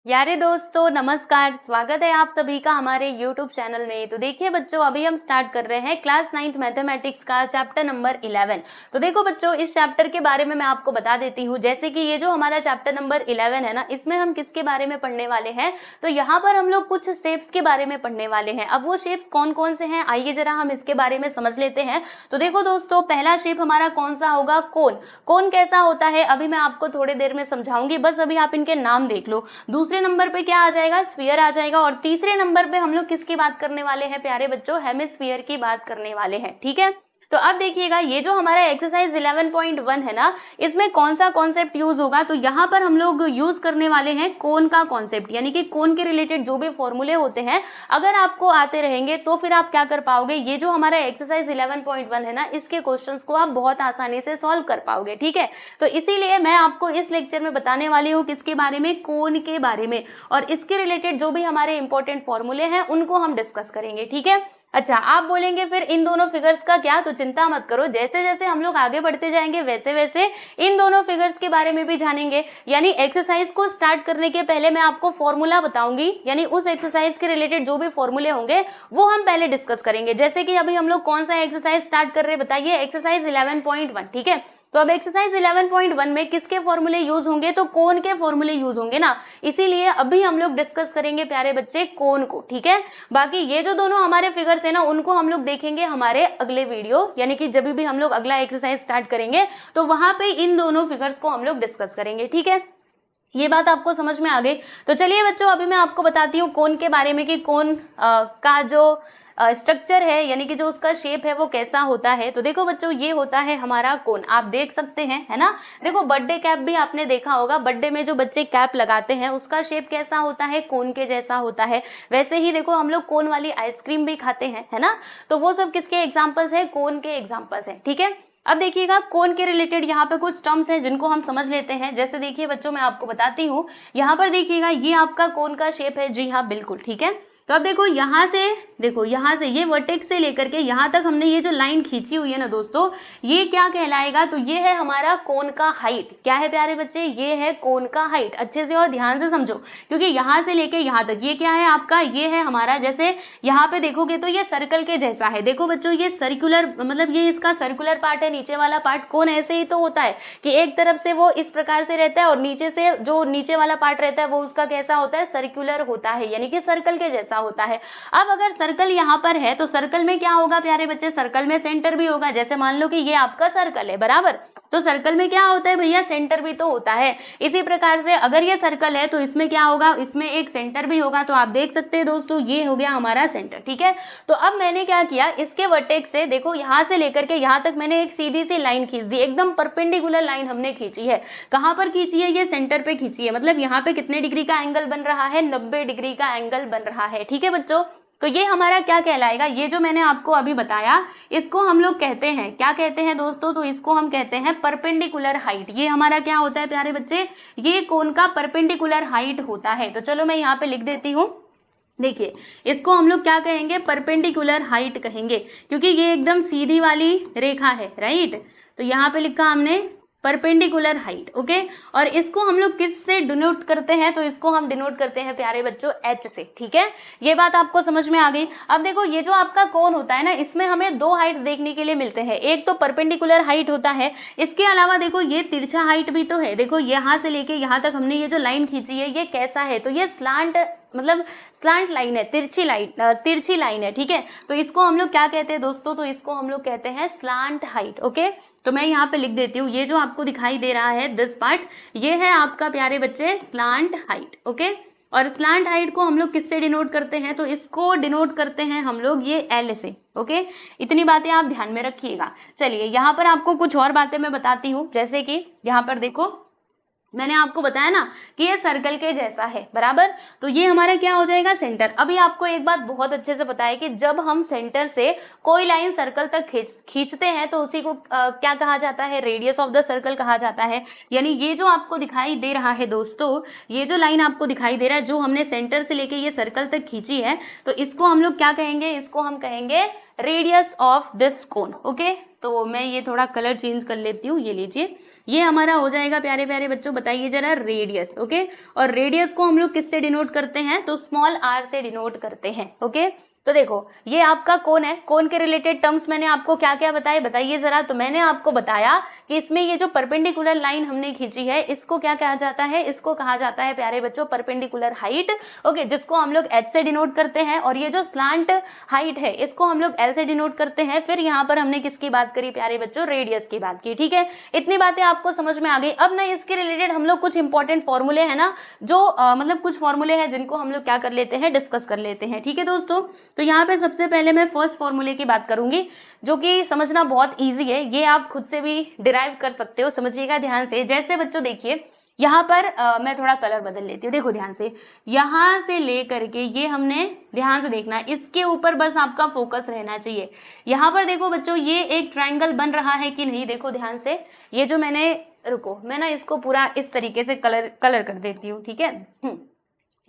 यारे दोस्तों नमस्कार, स्वागत है आप सभी का हमारे YouTube चैनल में। तो देखिए बच्चों, अभी हम स्टार्ट कर रहे हैं क्लास 9th मैथमेटिक्स का चैप्टर नंबर 11। तो देखो बच्चों, इस चैप्टर के बारे में मैं आपको बता देती हूँ। जैसे कि ये जो हमारा चैप्टर नंबर 11 है ना, इसमें हम किसके बारे में पढ़ने वाले हैं, तो यहाँ पर हम लोग कुछ शेप्स के बारे में पढ़ने वाले हैं। अब वो शेप्स कौन कौन से हैं, आइए जरा हम इसके बारे में समझ लेते हैं। तो देखो दोस्तों, पहला शेप हमारा कौन सा होगा, कोन। कोन कैसा होता है अभी मैं आपको थोड़ी देर में समझाऊंगी, बस अभी आप इनके नाम देख लो। दूसरे नंबर पे क्या आ जाएगा, स्फीयर आ जाएगा। और तीसरे नंबर पे हम लोग किसकी बात करने वाले हैं प्यारे बच्चों, हेमिस्फीयर की बात करने वाले हैं। ठीक है, तो अब देखिएगा ये जो हमारा एक्सरसाइज 11.1 है ना, इसमें कौन सा कॉन्सेप्ट यूज होगा, तो यहाँ पर हम लोग यूज करने वाले हैं कोन का कॉन्सेप्ट। यानी कि कोन के रिलेटेड जो भी फॉर्मूले होते हैं, अगर आपको आते रहेंगे तो फिर आप क्या कर पाओगे, ये जो हमारा एक्सरसाइज 11.1 है ना, इसके क्वेश्चंस को आप बहुत आसानी से सॉल्व कर पाओगे। ठीक है, तो इसीलिए मैं आपको इस लेक्चर में बताने वाली हूँ किसके बारे में, कोन के बारे में। और इसके रिलेटेड जो भी हमारे इंपॉर्टेंट फॉर्मूले हैं उनको हम डिस्कस करेंगे। ठीक है, अच्छा आप बोलेंगे फिर इन दोनों फिगर्स का क्या, तो चिंता मत करो, जैसे जैसे हम लोग आगे बढ़ते जाएंगे वैसे वैसे इन दोनों फिगर्स के बारे में भी जानेंगे। यानी एक्सरसाइज को स्टार्ट करने के पहले मैं आपको फॉर्मूला बताऊंगी, यानी उस एक्सरसाइज के रिलेटेड जो भी फॉर्मूले होंगे वो हम पहले डिस्कस करेंगे। जैसे कि अभी हम लोग कौन सा एक्सरसाइज स्टार्ट कर रहे हैं, बताइए, एक्सरसाइज 11.1। ठीक है, तो अब एक्सरसाइज 11.1 में किसके फॉर्मूले यूज होंगे, तो कोन के फॉर्मूले यूज होंगे ना, इसीलिए अभी हम लोग डिस्कस करेंगे प्यारे बच्चे कोन को। ठीक है, बाकी ये जो दोनों हमारे फिगर्स है ना, उनको हम लोग देखेंगे हमारे अगले वीडियो, यानी कि जब भी हम लोग अगला एक्सरसाइज स्टार्ट करेंगे तो वहां पे इन दोनों फिगर्स को हम लोग डिस्कस करेंगे। ठीक है, ये बात आपको समझ में आ गई। तो चलिए बच्चों, अभी मैं आपको बताती हूँ कोन के बारे में कि कोन का जो स्ट्रक्चर है, यानी कि जो उसका शेप है वो कैसा होता है। तो देखो बच्चों, ये होता है हमारा कोन, आप देख सकते हैं, है ना। देखो बर्थडे कैप भी आपने देखा होगा, बर्थडे में जो बच्चे कैप लगाते हैं उसका शेप कैसा होता है, कोन के जैसा होता है। वैसे ही देखो हम लोग कोन वाली आइसक्रीम भी खाते हैं, है ना। तो वो सब किसके एग्जाम्पल्स है, कोन के एग्जाम्पल्स है। ठीक है, अब देखिएगा कोन के रिलेटेड यहाँ पे कुछ टर्म्स हैं जिनको हम समझ लेते हैं। जैसे देखिए बच्चों, मैं आपको बताती हूँ, यहाँ पर देखिएगा ये आपका कोन का शेप है। जी हाँ बिल्कुल, ठीक है। तो अब देखो यहाँ से, देखो यहाँ से ये वर्टेक्स से लेकर के यहाँ तक हमने ये जो लाइन खींची हुई है ना दोस्तों, ये क्या कहलाएगा, तो ये है हमारा कोन का हाइट। क्या है प्यारे बच्चे, ये है कोन का हाइट। अच्छे से और ध्यान से समझो, क्योंकि यहाँ से लेके यहाँ तक ये क्या है आपका, ये है हमारा, जैसे यहाँ पे देखोगे तो ये सर्कल के जैसा है। देखो बच्चों, ये सर्कुलर, मतलब ये इसका सर्कुलर पार्ट है, नीचे वाला पार्ट। कोन ऐसे ही तो होता है कि एक तरफ से वो इस प्रकार से रहता है और नीचे से जो नीचे वाला पार्ट रहता है वो उसका कैसा होता है, सर्कुलर होता है, यानी कि सर्कल के जैसा होता है। अब अगर सर्कल यहाँ पर है तो सर्कल में क्या होगा प्यारे बच्चे, सर्कल में सेंटर भी होगा। जैसे मान लो कि ये आपका सर्कल है, बराबर, तो सर्कल में क्या होता है भैया, सेंटर भी तो होता है। इसी प्रकार से अगर ये सर्कल है तो इसमें क्या होगा, इसमें एक सेंटर भी होगा। तो आप देख सकते हैं दोस्तों, ये हो गया हमारा सेंटर। ठीक है, तो अब मैंने क्या किया, इसके वर्टेक्स से देखो यहाँ से लेकर के यहाँ तक मैंने एक सीधी सी लाइन खींच दी, एकदम परपेंडिकुलर लाइन हमने खींची है। कहाँ पर खींची है, ये सेंटर पे खींची है। मतलब यहाँ पे कितने डिग्री का एंगल बन रहा है, 90 डिग्री का एंगल बन रहा है। ठीक है बच्चों, तो ये हमारा क्या कहलाएगा, ये जो मैंने आपको अभी बताया इसको हम लोग कहते हैं, क्या कहते हैं दोस्तों, तो इसको हम कहते हैं परपेंडिकुलर हाइट। ये हमारा क्या होता है प्यारे बच्चे, ये कोन का परपेंडिकुलर हाइट होता है। तो चलो मैं यहाँ पे लिख देती हूँ, देखिए इसको हम लोग क्या कहेंगे, परपेंडिकुलर हाइट कहेंगे, क्योंकि ये एकदम सीधी वाली रेखा है, राइट। तो यहाँ पे लिखा हमने परपेंडिकुलर हाइट, ओके। और इसको हम लोग किस से डिनोट करते हैं, तो इसको हम डिनोट करते हैं प्यारे बच्चों एच से। ठीक है, ये बात आपको समझ में आ गई। अब देखो ये जो आपका कोन होता है ना, इसमें हमें दो हाइट्स देखने के लिए मिलते हैं। एक तो परपेंडिकुलर हाइट होता है, इसके अलावा देखो ये तिरछा हाइट भी तो है। देखो यहाँ से लेके यहाँ तक हमने ये जो लाइन खींची है ये कैसा है, तो ये स्लांट, मतलब स्लांट लाइन है, तिरछी लाइन है। ठीक है, तो इसको हम लोग क्या कहते हैं दोस्तों, तो इसको हम लोग कहते हैं स्लांट हाइट। ओके, तो मैं यहाँ पे लिख देती हूँ, ये जो आपको दिखाई दे रहा है दिस पार्ट, ये है आपका प्यारे बच्चे स्लांट हाइट। ओके, और स्लांट हाइट को हम लोग किससे डिनोट करते हैं, तो इसको डिनोट करते हैं हम लोग ये एल से। ओके, इतनी बातें आप ध्यान में रखिएगा। चलिए यहाँ पर आपको कुछ और बातें मैं बताती हूँ। जैसे कि यहाँ पर देखो, मैंने आपको बताया ना कि ये सर्कल के जैसा है, बराबर, तो ये हमारा क्या हो जाएगा, सेंटर। अभी आपको एक बात बहुत अच्छे से पता है कि जब हम सेंटर से कोई लाइन सर्कल तक खींचते हैं तो उसी को क्या कहा जाता है, रेडियस ऑफ द सर्कल कहा जाता है। यानी ये जो आपको दिखाई दे रहा है दोस्तों, ये जो लाइन आपको दिखाई दे रहा है, जो हमने सेंटर से लेके ये सर्कल तक खींची है, तो इसको हम लोग क्या कहेंगे, इसको हम कहेंगे radius of this cone. Okay, तो मैं ये थोड़ा कलर चेंज कर लेती हूँ। ये लीजिए, ये हमारा हो जाएगा प्यारे प्यारे बच्चों, बताइए जरा, रेडियस। ओके, और रेडियस को हम लोग किससे डिनोट करते हैं, तो स्मॉल r से डिनोट करते हैं। ओके, तो देखो ये आपका कोन है, कोन के रिलेटेड टर्म्स मैंने आपको क्या क्या बताए, बताइए जरा। तो मैंने आपको बताया कि इसमें ये जो परपेंडिकुलर लाइन हमने खींची है इसको क्या कहा जाता है, इसको कहा जाता है प्यारे बच्चों परपेंडिकुलर हाइट। ओके, जिसको हम लोग h से डिनोट करते हैं, और ये जो स्लांट हाइट है इसको हम लोग l से डिनोट करते हैं। फिर यहाँ पर हमने किसकी बात करी प्यारे बच्चों, रेडियस की बात की। ठीक है, इतनी बातें आपको समझ में आ गई। अब ना इसके रिलेटेड हम लोग कुछ इंपॉर्टेंट फॉर्मूले है ना, जो मतलब कुछ फॉर्मूले हैं जिनको हम लोग क्या कर लेते हैं, डिस्कस कर लेते हैं। ठीक है दोस्तों, तो यहाँ पे सबसे पहले मैं फर्स्ट फॉर्मूले की बात करूंगी, जो कि समझना बहुत इजी है, ये आप खुद से भी डिराइव कर सकते हो, समझिएगा ध्यान से। जैसे बच्चों देखिए यहाँ पर मैं थोड़ा कलर बदल लेती हूँ, देखो ध्यान से, यहाँ से ले करके ये हमने ध्यान से देखना, इसके ऊपर बस आपका फोकस रहना चाहिए। यहाँ पर देखो बच्चों ये एक ट्रायंगल बन रहा है कि नहीं, देखो ध्यान से, ये जो मैंने, रुको मैं ना इसको पूरा इस तरीके से कलर कर देती हूँ। ठीक है,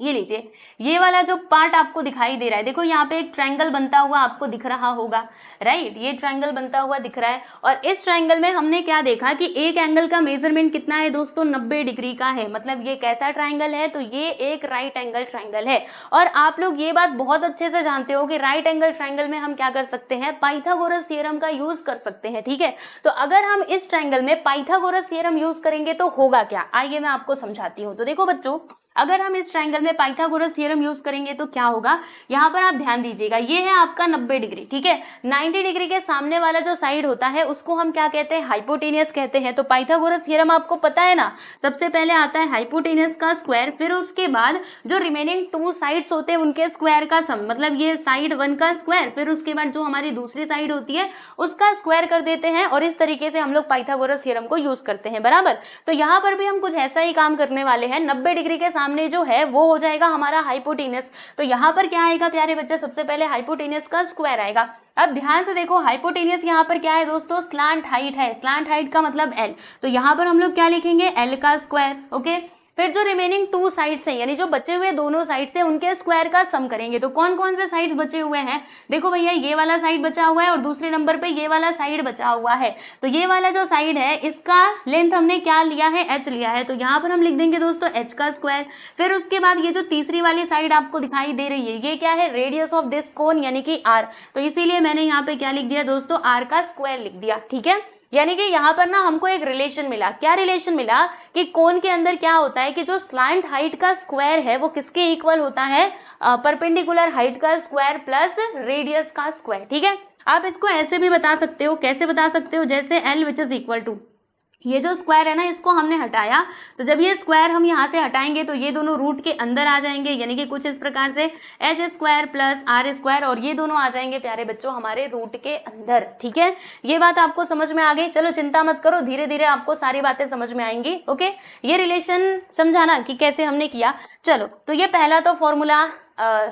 ये लीजिए, ये वाला जो पार्ट आपको दिखाई दे रहा है, देखो यहाँ पे एक ट्रायंगल बनता हुआ आपको दिख रहा होगा, राइट, ये ट्रायंगल बनता हुआ दिख रहा है। और इस ट्रायंगल में हमने क्या देखा कि एक एंगल का मेजरमेंट कितना है दोस्तों, 90 डिग्री का है। मतलब ये कैसा ट्रायंगल है, तो ये एक राइट एंगल ट्रायंगल है। और आप लोग ये बात बहुत अच्छे से जानते हो कि राइट एंगल ट्रायंगल में हम क्या कर सकते हैं, पाइथागोरस थ्योरम का यूज कर सकते हैं। ठीक है, तो अगर हम इस ट्रायंगल में पाइथागोरस थ्योरम यूज करेंगे तो होगा क्या, आइए मैं आपको समझाती हूँ। तो देखो बच्चों, अगर हम इस ट्रायंगल में पाइथागोरस थ्योरम यूज करेंगे तो क्या होगा, यहाँ पर आप ध्यान दीजिएगा, ये है आपका 90 डिग्री। ठीक है, 90 डिग्री के सामने वाला जो साइड होता है उसको हम क्या कहते हैं, हाइपोटेनियस कहते हैं। तो पाइथागोरस थ्योरम आपको पता है ना, सबसे पहले आता है हाइपोटेनियस का स्क्वायर, फिर उसके बाद जो रिमेनिंग 2 साइड्स होते हैं उनके स्क्वायर का सम, मतलब ये साइड 1 का स्क्वायर, फिर उसके बाद जो हमारी दूसरी साइड होती है उसका स्क्वायर कर देते हैं, और इस तरीके से हम लोग पाइथागोरस थ्योरम को यूज करते हैं, बराबर। तो यहाँ पर भी हम कुछ ऐसा ही काम करने वाले हैं, 90 डिग्री के सामने जो है वो हो जाएगा हमारा हाइपोटेनस। तो यहाँ पर क्या आएगा प्यारे बच्चे, सबसे पहले हाइपोटेनस का स्क्वायर आएगा। अब ध्यान से देखो, हाइपोटेनस यहाँ पर क्या है दोस्तों, स्लांट हाइट है, स्लांट हाइट का मतलब L, तो यहाँ पर हम लोग क्या लिखेंगे, L का स्क्वायर। ओके, फिर जो रिमेनिंग 2 साइड्स हैं, यानी जो बचे हुए दोनों साइड्स हैं उनके स्क्वायर का सम करेंगे। तो कौन कौन से साइड्स बचे हुए हैं, देखो भैया ये वाला साइड बचा हुआ है और दूसरे नंबर पे ये वाला साइड बचा हुआ है। तो ये वाला जो साइड है इसका लेंथ हमने क्या लिया है, h लिया है, तो यहाँ पर हम लिख देंगे दोस्तों h का स्क्वायर। फिर उसके बाद ये जो तीसरी वाली साइड आपको दिखाई दे रही है, ये क्या है, रेडियस ऑफ दिस कोन यानी कि r, तो इसीलिए मैंने यहाँ पे क्या लिख दिया दोस्तों, r का स्क्वायर लिख दिया। ठीक है, यानी कि यहाँ पर ना हमको एक रिलेशन मिला, क्या रिलेशन मिला कि कोन के अंदर क्या होता है कि जो स्लांट हाइट का स्क्वायर है वो किसके इक्वल होता है, परपेंडिकुलर हाइट का स्क्वायर प्लस रेडियस का स्क्वायर। ठीक है, आप इसको ऐसे भी बता सकते हो, कैसे बता सकते हो, जैसे L which is equal to, ये जो स्क्वायर है ना इसको हमने हटाया, तो जब ये स्क्वायर हम यहाँ से हटाएंगे तो ये दोनों रूट के अंदर आ जाएंगे, यानी कि कुछ इस प्रकार से h square plus r square, और ये दोनों आ जाएंगे प्यारे बच्चों हमारे रूट के अंदर। ठीक है, ये बात आपको समझ में आ गई, चलो चिंता मत करो, धीरे धीरे आपको सारी बातें समझ में आएंगी। ओके, ये रिलेशन समझाना कि कैसे हमने किया। चलो, तो ये पहला तो फॉर्मूला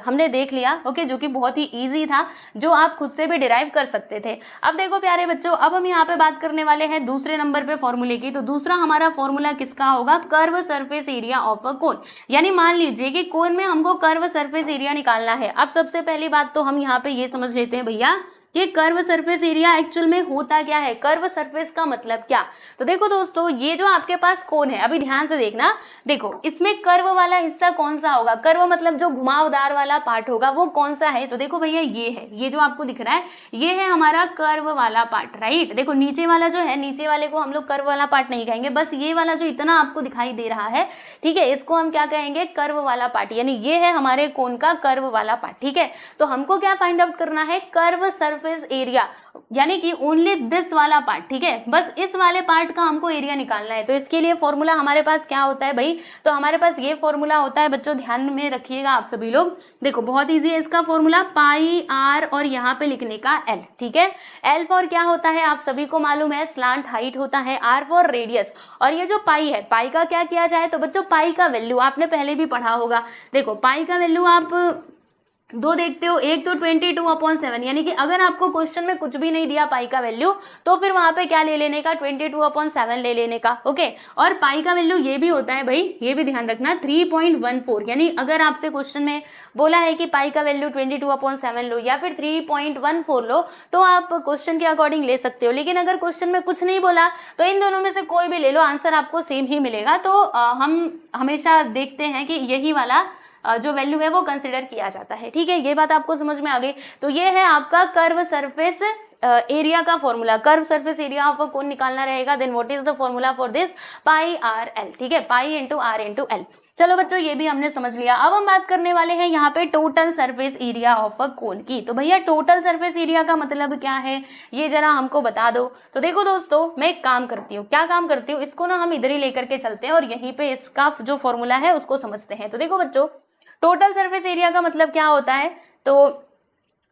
हमने देख लिया, ओके, जो कि बहुत ही इजी था, जो आप खुद से भी डिराइव कर सकते थे। अब देखो प्यारे बच्चों, अब हम यहाँ पे बात करने वाले हैं दूसरे नंबर पे फॉर्मूले की। तो दूसरा हमारा फॉर्मूला किसका होगा, curve surface area of a cone. यानी मान लीजिए कि कोन में हमको कर्व सरफेस एरिया निकालना है। अब सबसे पहली बात तो हम यहाँ पे ये समझ लेते हैं भैया कि कर्व सरफेस एरिया एक्चुअल में होता क्या है, कर्व सरफेस का मतलब क्या। तो देखो दोस्तों, ये जो आपके पास कोन है, अभी ध्यान से देखना, देखो इसमें कर्व वाला हिस्सा कौन सा होगा, कर्व मतलब जो घुमावदार वाला पार्ट होगा वो कौन सा है, तो देखो भैया ये है, ये जो आपको दिख रहा है ये है हमारा कर्व वाला पार्ट, राइट। देखो नीचे वाला जो है, नीचे वाले को हम लोग कर्व वाला पार्ट नहीं कहेंगे, बस ये वाला जो इतना आपको दिखाई दे रहा है, ठीक है, इसको हम क्या कहेंगे, कर्व वाला पार्ट, यानी ये है हमारे कोन का कर्व वाला पार्ट। ठीक है, तो हमको क्या फाइंड आउट करना है, कर्व सरफेस एरिया, यानी कि ओनली दिस वाला पार्ट। ठीक है, बस इस वाले पार्ट का हमको एरिया निकालना है। तो इसके लिए फॉर्मूला हमारे पास क्या होता है भाई, तो हमारे पास ये फॉर्मूला होता है बच्चों, ध्यान में रखिएगा आप सभी लोग, देखो बहुत इजी है इसका फॉर्मूला, पाई आर और यहाँ पे लिखने का एल। ठीक है, एल फॉर क्या होता है आप सभी को मालूम है, स्लांट हाइट होता है, आर फॉर रेडियस, और ये जो पाई है, पाई का क्या किया जाए, तो बच्चों पाई का वैल्यू आपने पहले भी पढ़ा होगा। देखो पाई का वैल्यू आप दो देखते हो, एक तो 22/7 यानी कि अगर आपको क्वेश्चन में कुछ भी नहीं दिया पाई का वैल्यू तो फिर वहां पे क्या ले लेने का 22/7 ले लेने का। ओके, और पाई का वैल्यू ये भी होता है भाई, ये भी ध्यान रखना 3.14 यानी अगर आपसे क्वेश्चन में बोला है कि पाई का वैल्यू 22/7 लो या फिर 3.14 लो तो आप क्वेश्चन के अकॉर्डिंग ले सकते हो, लेकिन अगर क्वेश्चन में कुछ नहीं बोला तो इन दोनों में से कोई भी ले लो, आंसर आपको सेम ही मिलेगा। तो हम हमेशा देखते हैं कि यही वाला जो वैल्यू है वो कंसिडर किया जाता है। ठीक है, ये बात आपको समझ में आ गई। तो ये है आपका कर्व सरफेस एरिया का formula. Curve surface area of a cone निकालना रहेगा, then what is the formula for this, pi R L. ठीक है, pi into R into L. चलो बच्चों, ये भी हमने समझ लिया। अब हम बात करने वाले हैं यहाँ पे total surface area of a cone की। तो भैया टोटल सरफेस एरिया का मतलब क्या है, ये जरा हमको बता दो। तो देखो दोस्तों, मैं एक काम करती हूँ, क्या काम करती हूँ, इसको ना हम इधर ही लेकर के चलते हैं और यहीं पे इसका जो फॉर्मूला है उसको समझते हैं। तो देखो बच्चों, टोटल सरफेस एरिया का मतलब क्या होता है, तो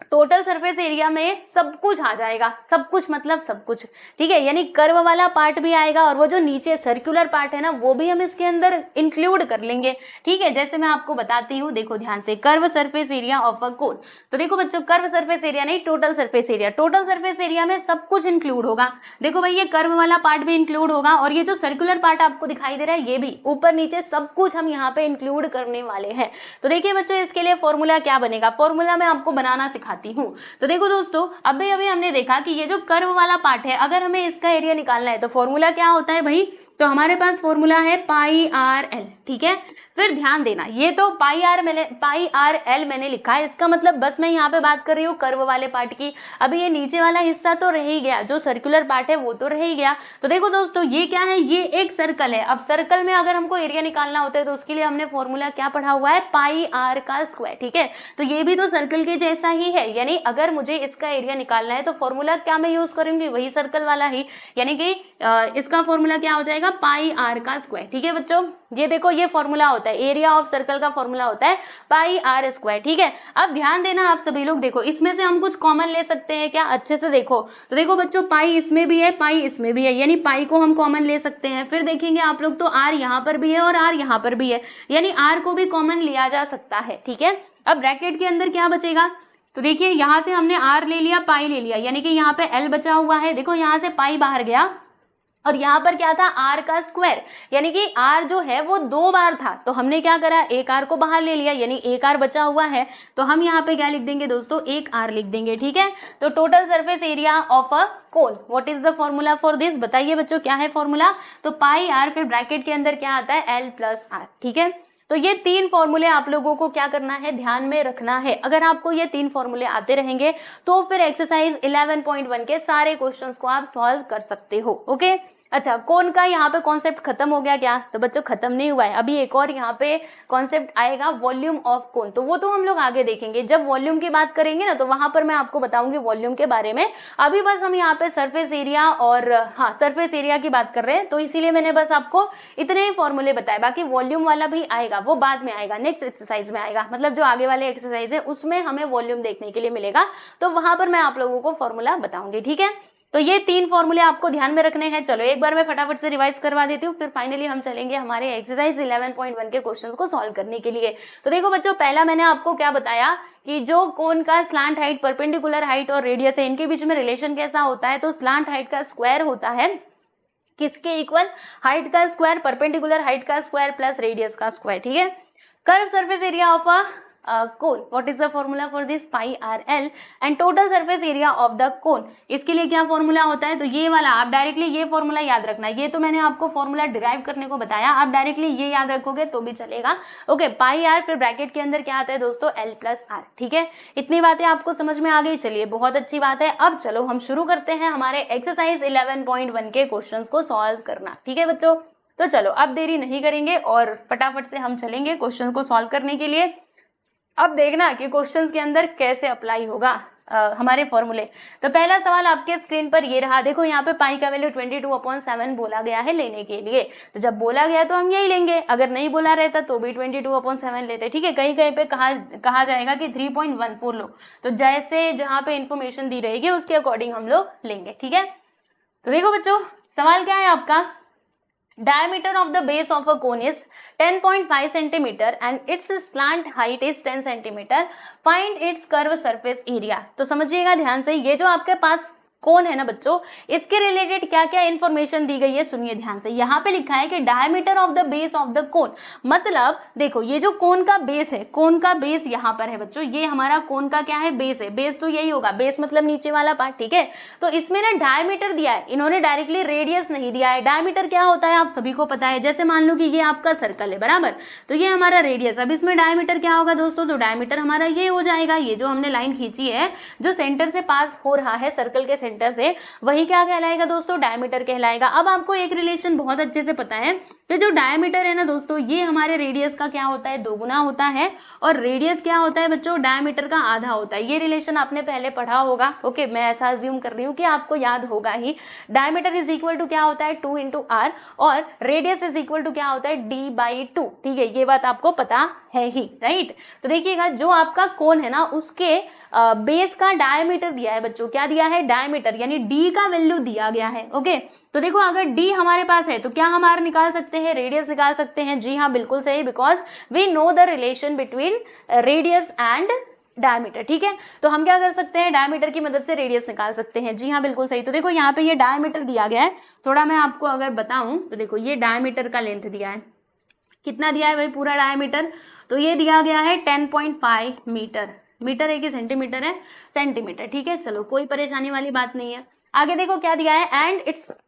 टोटल सरफेस एरिया में सब कुछ आ जाएगा। सब कुछ मतलब सब कुछ, ठीक है, यानी कर्व वाला पार्ट भी आएगा और वो जो नीचे सर्कुलर पार्ट है ना वो भी हम इसके अंदर इंक्लूड कर लेंगे। ठीक है, जैसे मैं आपको बताती हूँ, देखो ध्यान से, curve surface area of a cone. तो देखो बच्चों, कर्व सरफेस एरिया नहीं, total surface area. Total surface area में सब कुछ इंक्लूड होगा। देखो भाई, ये कर्व वाला पार्ट भी इंक्लूड होगा और ये जो सर्कुलर पार्ट आपको दिखाई दे रहा है ये भी, ऊपर नीचे सब कुछ हम यहाँ पे इंक्लूड करने वाले हैं। तो देखिए बच्चों, इसके लिए फॉर्मूला क्या बनेगा, फॉर्मूला मैं आपको बनाना सिखाती हूँ। तो देखो दोस्तों, अभी हमने देखा कि ये जो कर्व वाला पार्ट है, अगर हमें इसका एरिया निकालना है तो फॉर्मूला क्या होता है भाई, तो हमारे पास फॉर्मूला है पाई आर एल। ठीक है, फिर ध्यान देना, ये तो पाई आर एल मैंने लिखा है, इसका मतलब बस मैं यहाँ पे बात कर रही हूँ कर्व वाले पार्ट की। अभी ये नीचे वाला हिस्सा तो रह ही गया, जो सर्कुलर पार्ट है वो तो रह ही गया। तो देखो दोस्तों, ये क्या है, ये एक सर्कल है। अब सर्कल में अगर हमको एरिया निकालना होता है तो उसके लिए हमने फॉर्मूला क्या पढ़ा हुआ है, पाई आर का स्क्वायर। ठीक है, तो ये भी तो सर्कल के जैसा ही है, यानी अगर मुझे इसका एरिया निकालना है तो फॉर्मूला क्या मैं यूज करूंगी, वही सर्कल वाला ही, यानी कि इसका फॉर्मूला क्या हो जाएगा, पाई आर का स्क्वायर। ठीक है बच्चों, ये देखो, ये फॉर्मूला होता है, एरिया ऑफ सर्कल का फॉर्मूला होता है पाई आर स्क्वायर। ठीक है, अब ध्यान देना आप सभी लोग, देखो इसमें से हम कुछ कॉमन ले सकते हैं क्या, अच्छे से देखो। तो देखो बच्चों, पाई इसमें भी है, पाई इसमें भी है, यानी पाई को हम कॉमन ले सकते हैं। फिर देखेंगे आप लोग तो आर यहाँ पर भी है और आर यहाँ पर भी है, यानी आर को भी कॉमन लिया जा सकता है। ठीक है, अब ब्रैकेट के अंदर क्या बचेगा, तो देखिए यहाँ से हमने आर ले लिया, पाई ले लिया, यानी कि यहाँ पे एल बचा हुआ है। देखो यहाँ से पाई बाहर गया और यहाँ पर क्या था, आर का स्क्वायर, यानी कि आर जो है वो 2 बार था, तो हमने क्या करा, एक आर को बाहर ले लिया, यानी एक आर बचा हुआ है। तो हम यहाँ पे क्या लिख देंगे दोस्तों, एक आर लिख देंगे। ठीक है, तो total surface area of a cone, what is the formula for this, बताइए बच्चों क्या है फॉर्मूला, तो पाई आर, फिर ब्रैकेट के अंदर क्या आता है, एल प्लस आर। ठीक है, तो ये 3 फॉर्मूले आप लोगों को क्या करना है, ध्यान में रखना है। अगर आपको ये 3 फॉर्मूले आते रहेंगे तो फिर एक्सरसाइज 11.1 के सारे क्वेश्चंस को आप सॉल्व कर सकते हो। ओके, अच्छा, कोन का यहाँ पे कॉन्सेप्ट खत्म हो गया क्या, तो बच्चों खत्म नहीं हुआ है, अभी एक और यहाँ पे कॉन्सेप्ट आएगा, वॉल्यूम ऑफ कोन। तो वो तो हम लोग आगे देखेंगे, जब वॉल्यूम की बात करेंगे ना तो वहां पर मैं आपको बताऊंगी वॉल्यूम के बारे में। अभी बस हम यहाँ पे सरफेस एरिया और सरफेस एरिया की बात कर रहे हैं, तो इसीलिए मैंने बस आपको इतने ही फॉर्मूले बताए। बाकी वॉल्यूम वाला भी आएगा, वो बाद में आएगा, नेक्स्ट एक्सरसाइज में आएगा, मतलब जो आगे वाले एक्सरसाइज है उसमें हमें वॉल्यूम देखने के लिए मिलेगा, तो वहां पर मैं आप लोगों को फॉर्मूला बताऊंगी। ठीक है, तो ये 3 फॉर्मूले आपको ध्यान में रखने हैं। चलो एक बार मैं फटाफट से रिवाइज करवा देती हूँ, फिर फाइनली हम चलेंगे हमारे एक्सरसाइज 11.1 के क्वेश्चंस को सॉल्व करने के लिए। तो देखो बच्चों, पहला मैंने आपको क्या बताया कि जो कोन का स्लांट हाइट, परपेंडिकुलर हाइट और रेडियस है, इनके बीच में रिलेशन कैसा होता है, तो स्लांट हाइट का स्क्वायर होता है किसके इक्वल, हाइट का स्क्वायर, परपेंडिकुलर हाइट का स्क्वायर प्लस रेडियस का स्क्वायर। ठीक है, curve surface area of a cone, what is the formula for this, pi R L, and total surface area of the कोन, इसके लिए क्या फॉर्मूला होता है, तो ये वाला आप डायरेक्टली ये फॉर्मूला याद रखना। ये तो मैंने आपको फॉर्मूला डिराइव करने को बताया, आप डायरेक्टली ये याद रखोगे तो भी चलेगा। ओके, पाई आर, फिर ब्रैकेट के अंदर क्या आता है दोस्तों, एल प्लस आर। ठीक है, इतनी बातें आपको समझ में आ गई, चलिए बहुत अच्छी बात है। अब चलो हम शुरू करते हैं हमारे एक्सरसाइज 11.1 के क्वेश्चन को सॉल्व करना। ठीक है बच्चों, तो चलो अब देरी नहीं करेंगे और फटाफट से हम चलेंगे क्वेश्चन को सॉल्व करने के लिए। अब देखना कि क्वेश्चंस के अंदर कैसे अप्लाई होगा हमारे फॉर्मूले। तो पहला सवाल आपके स्क्रीन पर ये रहा, देखो यहाँ पे पाई का वैल्यू 22/7 बोला गया है लेने के लिए, तो जब बोला गया तो हम यही लेंगे, अगर नहीं बोला रहता तो भी 22/7 लेते। ठीक है, कहीं कहीं पे कहा जाएगा कि 3.14 लो, तो जैसे जहाँ पे इंफॉर्मेशन दी रहेगी उसके अकॉर्डिंग हम लोग लेंगे। ठीक है, तो देखो बच्चों, सवाल क्या है आपका, diameter of the base of a cone is 10.5 centimeter and its slant height is 10 centimeter. Find its curve surface area. तो समझिएगा ध्यान से, ये जो आपके पास कोन है ना बच्चों, इसके रिलेटेड क्या क्या इंफॉर्मेशन दी गई है सुनिए ध्यान से। यहाँ पे लिखा है कि diameter of the base of the कोन, मतलब देखो ये जो कोन का बेस है, कोन का बेस यहाँ पर है बच्चों, ये हमारा कोन का क्या है, बेस है। बेस तो यही होगा, बेस मतलब नीचे वाला पार्ट, ठीक है। तो इसमें ना डायमीटर दिया है, इन्होंने डायरेक्टली रेडियस नहीं दिया है। डायमीटर क्या होता है आप सभी को पता है, जैसे मान लो कि ये आपका सर्कल है बराबर, तो ये हमारा रेडियस। अब इसमें डायमीटर क्या होगा दोस्तों, तो डायमीटर हमारा ये हो जाएगा, ये जो हमने लाइन खींची है जो सेंटर से पास हो रहा है, सर्कल के सेंटर से, वही क्या कहलाएगा दोस्तों, डायमीटर कहलाएगा। अब आपको एक रिलेशन बहुत अच्छे से पता है कि जो डायमीटर है ना दोस्तों, ये हमारे रेडियस का क्या होता है, दोगुना होता है, और रेडियस क्या होता है बच्चों, डायमीटर का आधा होता है। ये रिलेशन आपने पहले पढ़ा होगा, ओके, मैं ऐसा अज्यूम कर रही हूँ कि आपको याद होगा ही। डायमीटर इज इक्वल टू क्या होता है, 2 × r, और रेडियस इज इक्वल टू क्या होता है, d/2, ठीक है, ये बात आपको पता है ही, राइट। तो देखिएगा जो आपका कोन है ना, उसके बेस का डायमीटर दिया है बच्चों, क्या दिया है, डायमीटर, यानी d का वैल्यू दिया गया है, ओके। तो देखो अगर d हमारे पास है तो क्या हम r निकाल सकते हैं, रेडियस निकाल सकते हैं, जी हाँ बिल्कुल सही, because we know the relation between radius and diameter, ठीक है। तो हम क्या कर सकते हैं, डायमीटर की मदद से रेडियस निकाल सकते हैं, जी हाँ बिल्कुल सही। तो देखो यहाँ पे ये डायमीटर दिया गया है, थोड़ा मैं आपको अगर बताऊं तो देखो ये डायमीटर का लेंथ दिया है, कितना दिया है भाई, पूरा डायमीटर, तो ये दिया गया है 10.5 मीटर। मीटर है कि सेंटीमीटर है, सेंटीमीटर, ठीक है। चलो कोई परेशानी वाली बात नहीं है। आगे देखो क्या दिया है, and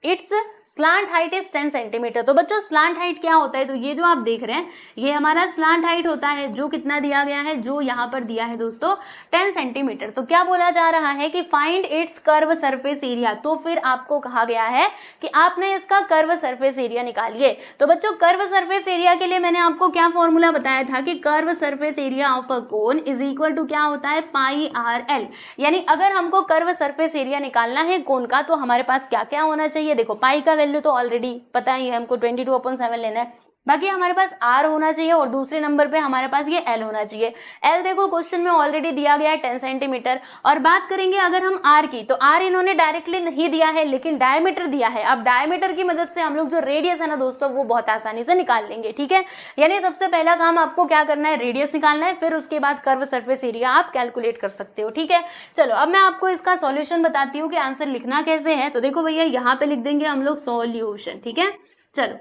it's slant height is 10 centimetre. तो बच्चों स्लांट हाइट क्या होता है, तो ये जो आप देख रहे हैं ये हमारा स्लांट हाइट होता है, जो कितना दिया गया है, जो यहाँ पर दिया है दोस्तों 10 सेंटीमीटर। तो क्या बोला जा रहा है कि find its curve surface area. तो फिर आपको कहा गया है कि आपने इसका कर्व सरफेस एरिया निकालिए। तो बच्चों कर्व सरफेस एरिया के लिए मैंने आपको क्या फॉर्मूला बताया था कि curve surface area of a cone is equal to क्या होता है, πr/l। यानी अगर हमको कर्व सरफेस एरिया निकालना है कोन का, तो हमारे पास क्या क्या होना चाहिए, देखो पाई का वैल्यू तो ऑलरेडी पता ही है हमको, 22/7 लेना है, बाकी हमारे पास r होना चाहिए, और दूसरे नंबर पे हमारे पास ये l होना चाहिए। l देखो क्वेश्चन में ऑलरेडी दिया गया है 10 सेंटीमीटर। और बात करेंगे अगर हम r की, तो r इन्होंने डायरेक्टली नहीं दिया है, लेकिन डायमीटर दिया है। अब डायमीटर की मदद से हम लोग जो रेडियस है ना दोस्तों, वो बहुत आसानी से निकाल लेंगे, ठीक है। यानी सबसे पहला काम आपको क्या करना है, रेडियस निकालना है, फिर उसके बाद कर्व सरफेस एरिया आप कैलकुलेट कर सकते हो, ठीक है। चलो अब मैं आपको इसका सॉल्यूशन बताती हूँ कि आंसर लिखना कैसे है। तो देखो भैया यहाँ पे लिख देंगे हम लोग सॉल्यूशन, ठीक है। चलो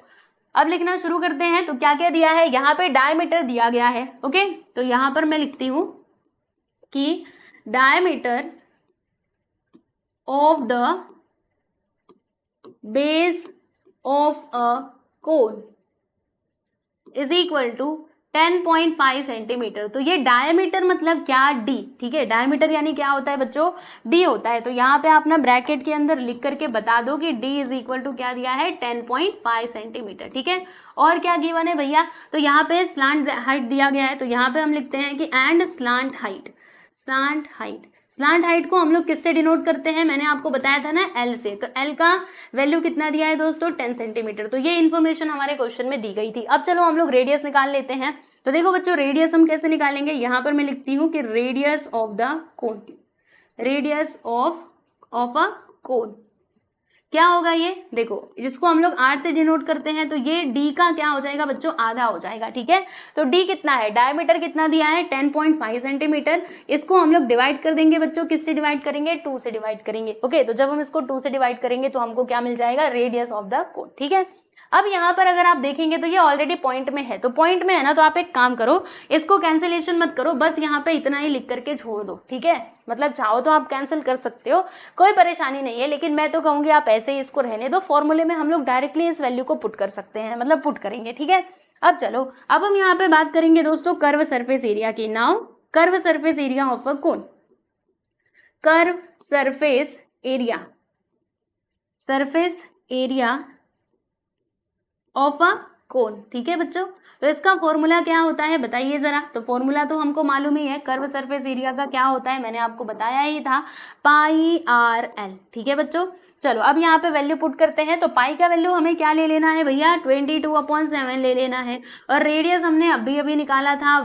अब लिखना शुरू करते हैं। तो क्या क्या दिया है, यहाँ पे डायमीटर दिया गया है, ओके। तो यहाँ पर मैं लिखती हूँ कि diameter of the base of a cone is equal to 10.5 centimetre. तो ये डायमीटर मतलब क्या, d, ठीक है। डायमीटर यानी क्या होता है बच्चों, d होता है। तो यहाँ पे आप ना ब्रैकेट के अंदर लिख करके बता दो कि d इज इक्वल टू क्या दिया है, 10.5 सेंटीमीटर, ठीक है। और क्या गिवन है भैया, तो यहाँ पे स्लांट हाइट दिया गया है, तो यहाँ पे हम लिखते हैं कि and slant height. Slant height, slant height को हम लोग किससे डिनोट करते हैं, मैंने आपको बताया था ना L से। तो L का वैल्यू कितना दिया है दोस्तों, 10 सेंटीमीटर। तो ये इन्फॉर्मेशन हमारे क्वेश्चन में दी गई थी। अब चलो हम लोग रेडियस निकाल लेते हैं। तो देखो बच्चों रेडियस हम कैसे निकालेंगे, यहाँ पर मैं लिखती हूँ कि radius of the cone, radius of a cone क्या होगा, ये देखो जिसको हम लोग r से डिनोट करते हैं, तो ये d का क्या हो जाएगा बच्चों, आधा हो जाएगा, ठीक है। तो d कितना है, डायमीटर कितना दिया है, 10.5 सेंटीमीटर। इसको हम लोग डिवाइड कर देंगे बच्चों, किससे डिवाइड करेंगे, 2 से डिवाइड करेंगे, ओके। तो जब हम इसको 2 से डिवाइड करेंगे तो हमको क्या मिल जाएगा, रेडियस ऑफ द कोन, ठीक है। अब यहाँ पर अगर आप देखेंगे तो ये ऑलरेडी पॉइंट में है, तो पॉइंट में है ना, तो आप एक काम करो, इसको कैंसिलेशन मत करो, बस यहाँ पे इतना ही लिख करके छोड़ दो, ठीक है। मतलब चाहो तो आप कैंसिल कर सकते हो, कोई परेशानी नहीं है, लेकिन मैं तो कहूँगी आप ऐसे ही इसको रहने दो। फॉर्मूले में हम लोग डायरेक्टली इस वैल्यू को पुट कर सकते हैं, मतलब पुट करेंगे, ठीक है। अब चलो अब हम यहाँ पे बात करेंगे दोस्तों कर्व सरफेस एरिया की। Now curve surface area of a cone, curve surface area, surface area of a cone, ठीक है बच्चों। तो इसका फॉर्मूला क्या होता है बताइए जरा। तो फॉर्मूला तो हमको मालूम ही है, कर्व सरफेस एरिया का क्या होता है, मैंने आपको बताया ही था, πr/l, ठीक है बच्चों। चलो अब यहाँ पे वैल्यू पुट करते हैं। तो पाई का वैल्यू हमें क्या ले लेना है भैया, 22/7 ले लेना है, और रेडियस हमने अभी अभी निकाला था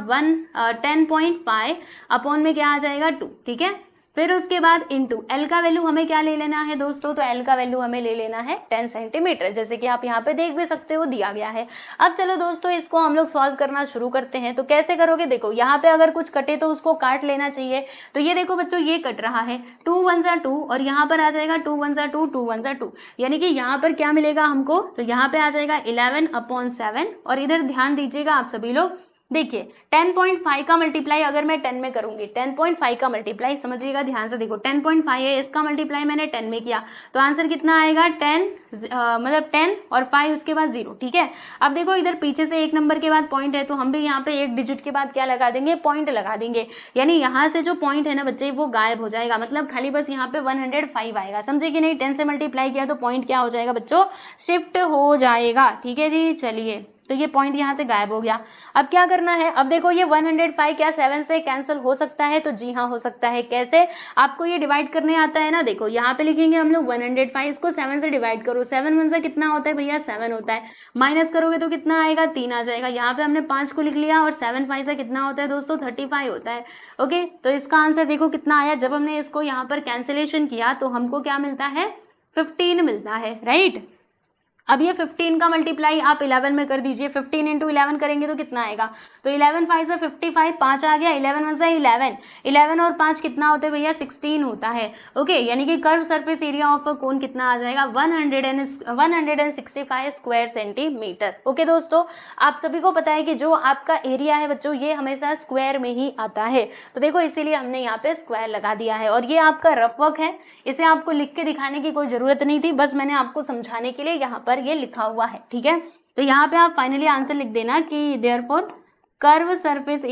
10.5 अपॉन में क्या आ जाएगा 2, ठीक है। फिर उसके बाद इंटू एल का वैल्यू हमें क्या ले लेना है दोस्तों, तो एल का वैल्यू हमें ले लेना है 10 सेंटीमीटर, जैसे कि आप यहाँ पे देख भी सकते हो दिया गया है। अब चलो दोस्तों इसको हम लोग सॉल्व करना शुरू करते हैं। तो कैसे करोगे, देखो यहाँ पे अगर कुछ कटे तो उसको काट लेना चाहिए। तो ये देखो बच्चों ये कट रहा है 2 1 2 और यहाँ पर आ जाएगा 2 1 2 2 1 2, यानी कि यहाँ पर क्या मिलेगा हमको, तो यहाँ पे आ जाएगा 11/7 और इधर ध्यान दीजिएगा आप सभी लोग, देखिए 10.5 का मल्टीप्लाई अगर मैं 10 में करूंगी, 10.5 का मल्टीप्लाई समझिएगा ध्यान से, देखो 10.5 है, इसका मल्टीप्लाई मैंने 10 में किया तो आंसर कितना आएगा 10 मतलब 10 और 5 उसके बाद 0, ठीक है। अब देखो इधर पीछे से एक नंबर के बाद पॉइंट है तो हम भी यहाँ पे एक डिजिट के बाद क्या लगा देंगे, पॉइंट लगा देंगे, यानी यहाँ से जो पॉइंट है ना बच्चे वो गायब हो जाएगा, मतलब खाली बस यहाँ पे 105 आएगा, समझे कि नहीं। 10 से मल्टीप्लाई किया तो पॉइंट क्या हो जाएगा बच्चों, शिफ्ट हो जाएगा, ठीक है जी। चलिए तो ये पॉइंट यहाँ से गायब हो गया। अब क्या करना है, अब देखो ये 105 क्या 7 से कैंसिल हो सकता है, तो जी हाँ हो सकता है। कैसे, आपको ये डिवाइड करने आता है ना, देखो यहाँ पे लिखेंगे हम लोग 105, इसको 7 से डिवाइड करो, 7 1 से कितना होता है भैया 7 होता है, माइनस करोगे तो कितना आएगा 3 आ जाएगा। यहाँ पे हमने 5 को लिख लिया और 7 5 से कितना होता है दोस्तों 35 होता है। ओके, तो इसका आंसर देखो कितना आया, जब हमने इसको यहाँ पर कैंसिलेशन किया तो हमको क्या मिलता है 15 मिलता है, राइट। अब ये 15 का मल्टीप्लाई आप 11 में कर दीजिए, 15 इंटू 11 करेंगे तो कितना आएगा, तो 11 5 से 55, 5 आ गया, 11 1 से 11, 11 और 5 कितना होता है भैया 16 होता है। ओके, यानी कि curve surface area of a cone कितना आ जाएगा 165 स्क्वायर सेंटीमीटर। ओके दोस्तों, आप सभी को पता है कि जो आपका एरिया है बच्चों ये हमेशा स्क्वायर में ही आता है, तो देखो इसीलिए हमने यहाँ पे स्क्वायर लगा दिया है। और ये आपका रफ वर्क है, इसे आपको लिख के दिखाने की कोई जरूरत नहीं थी, बस मैंने आपको समझाने के लिए यहाँ पर ये लिखा हुआ है, ठीक है। तो यहाँ पे आप फाइनली आंसर लिख देना कि therefore curve surface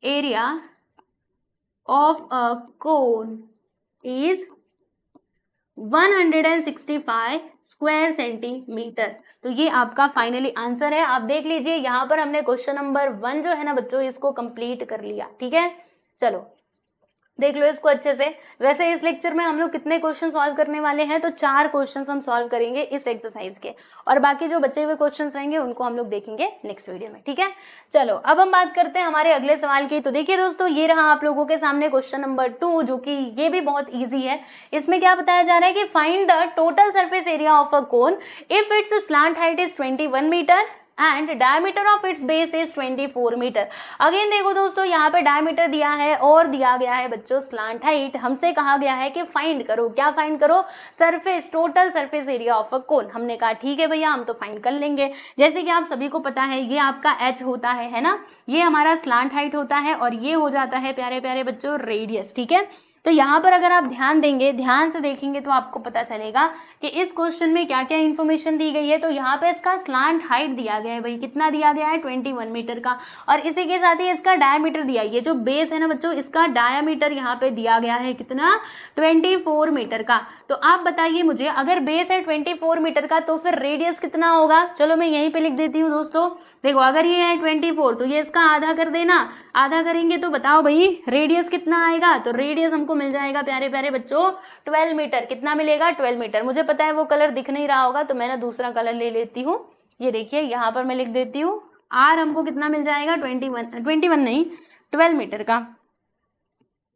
area of a cone is 165 square centimetre. तो ये आपका फाइनली आंसर है। आप देख लीजिए यहाँ पर हमने क्वेश्चन नंबर 1 जो है ना बच्चों इसको कंप्लीट कर लिया, ठीक है। चलो देख लो इसको अच्छे से। वैसे इस लेक्चर में हम लोग कितने क्वेश्चन सॉल्व करने वाले हैं, तो 4 क्वेश्चन हम सॉल्व करेंगे इस एक्सरसाइज के, और बाकी जो बचे हुए क्वेश्चन रहेंगे उनको हम लोग देखेंगे नेक्स्ट वीडियो में, ठीक है। चलो अब हम बात करते हैं हमारे अगले सवाल की। तो देखिए दोस्तों ये रहा आप लोगों के सामने क्वेश्चन नंबर 2, जो कि ये भी बहुत ईजी है। इसमें क्या बताया जा रहा है कि find the total surface area of a cone if its slant height is 21 metre and diameter of its base is 24 metre. Again देखो दोस्तों यहाँ पे डायमीटर दिया है और दिया गया है बच्चों स्लांट हाइट। हमसे कहा गया है कि फाइंड करो, क्या फाइंड करो, surface total surface area of a cone. हमने कहा ठीक है भैया हम तो फाइंड कर लेंगे। जैसे कि आप सभी को पता है ये आपका एच होता है ना, ये हमारा स्लांट हाइट होता है और ये हो जाता है प्यारे प्यारे बच्चों रेडियस, ठीक है। तो यहाँ पर अगर आप ध्यान देंगे, ध्यान से देखेंगे तो आपको पता चलेगा कि इस क्वेश्चन में क्या क्या इन्फॉर्मेशन दी गई है। तो यहाँ पे इसका स्लांट हाइट दिया गया है भाई, कितना दिया गया है 21 मीटर का, और इसी के साथ ही इसका डायमीटर दिया है, ये जो बेस है ना बच्चों इसका डायमीटर यहाँ पे दिया गया है कितना 24 मीटर का। तो आप बताइए मुझे अगर बेस है 24 मीटर का तो फिर रेडियस कितना होगा। चलो मैं यहीं पे लिख देती हूँ दोस्तों, देखो अगर ये है 24 तो ये इसका आधा कर देना, आधा करेंगे तो बताओ भाई रेडियस कितना आएगा। तो रेडियस हमको मिल जाएगा प्यारे प्यारे बच्चों 12 मीटर। कितना मिलेगा 12 मीटर। मुझे पता है वो कलर दिख नहीं रहा होगा तो मैं ना दूसरा कलर ले लेती हूँ। ये देखिए यहाँ पर मैं लिख देती हूँ आर हमको कितना मिल जाएगा 21 नहीं 12 मीटर का।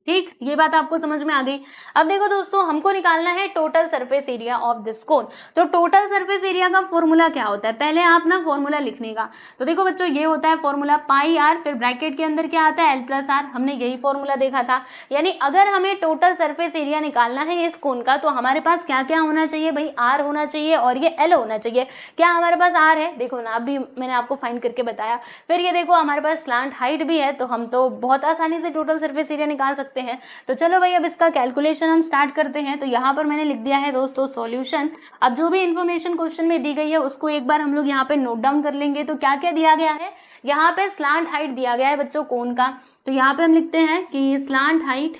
ठीक, ये बात आपको समझ में आ गई। अब देखो दोस्तों हमको निकालना है total surface area of this cone. तो टोटल सरफेस एरिया का फॉर्मूला क्या होता है, पहले आप ना फॉर्मूला लिखने का। तो देखो बच्चों ये होता है फॉर्मूला पाई आर, फिर ब्रैकेट के अंदर क्या आता है एल प्लस आर। हमने यही फॉर्मूला देखा था। यानी अगर हमें टोटल सरफेस एरिया निकालना है इस कोन का तो हमारे पास क्या क्या होना चाहिए भाई, आर होना चाहिए और ये एल होना चाहिए। क्या हमारे पास आर है, देखो ना अभी मैंने आपको फाइंड करके बताया। फिर ये देखो हमारे पास स्लांट हाइट भी है, तो हम तो बहुत आसानी से टोटल सरफेस एरिया निकाल सकते हैं। तो चलो भाई अब इसका कैलकुलेशन हम स्टार्ट करते हैं। तो यहाँ पर मैंने लिख दिया है दोस्तों सॉल्यूशन। अब जो भी इंफॉर्मेशन क्वेश्चन में दी गई है उसको एक बार हम लोग यहाँ पे नोट डाउन कर लेंगे। तो क्या क्या दिया गया है, यहाँ पे स्लांट हाइट दिया गया है बच्चों कोन का। तो यहाँ पे हम लिखते हैं कि स्लांट हाइट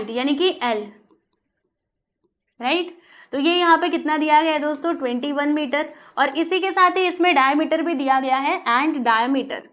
यानी कि एल, राइट। तो ये यहाँ पे कितना दिया गया है दोस्तों 21 मीटर, और इसी के साथ ही इसमें डायमीटर भी दिया गया है। एंड डायमीटर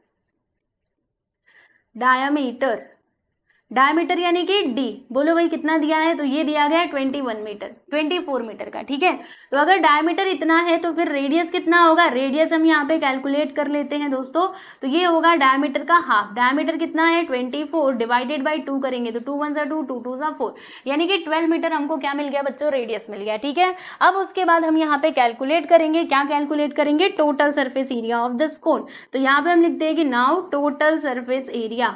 डायमीटर यानी कि डी, बोलो भाई कितना दिया है, तो ये दिया गया है 21 मीटर, 24 मीटर का, ठीक है। तो अगर डायमीटर इतना है तो फिर रेडियस कितना होगा, रेडियस हम यहाँ पे कैलकुलेट कर लेते हैं दोस्तों। तो ये होगा डायमीटर का हाफ, डायमीटर कितना है 24 डिवाइडेड बाई 2 करेंगे तो 2 1 सा 2, 2 2 सा 4, यानी कि 12 मीटर हमको क्या मिल गया बच्चों, रेडियस मिल गया, ठीक है। अब उसके बाद हम यहाँ पे कैलकुलेट करेंगे, क्या कैलकुलेट करेंगे, total surface area of this cone. तो यहाँ पे हम लिखते हैं कि now total surface area,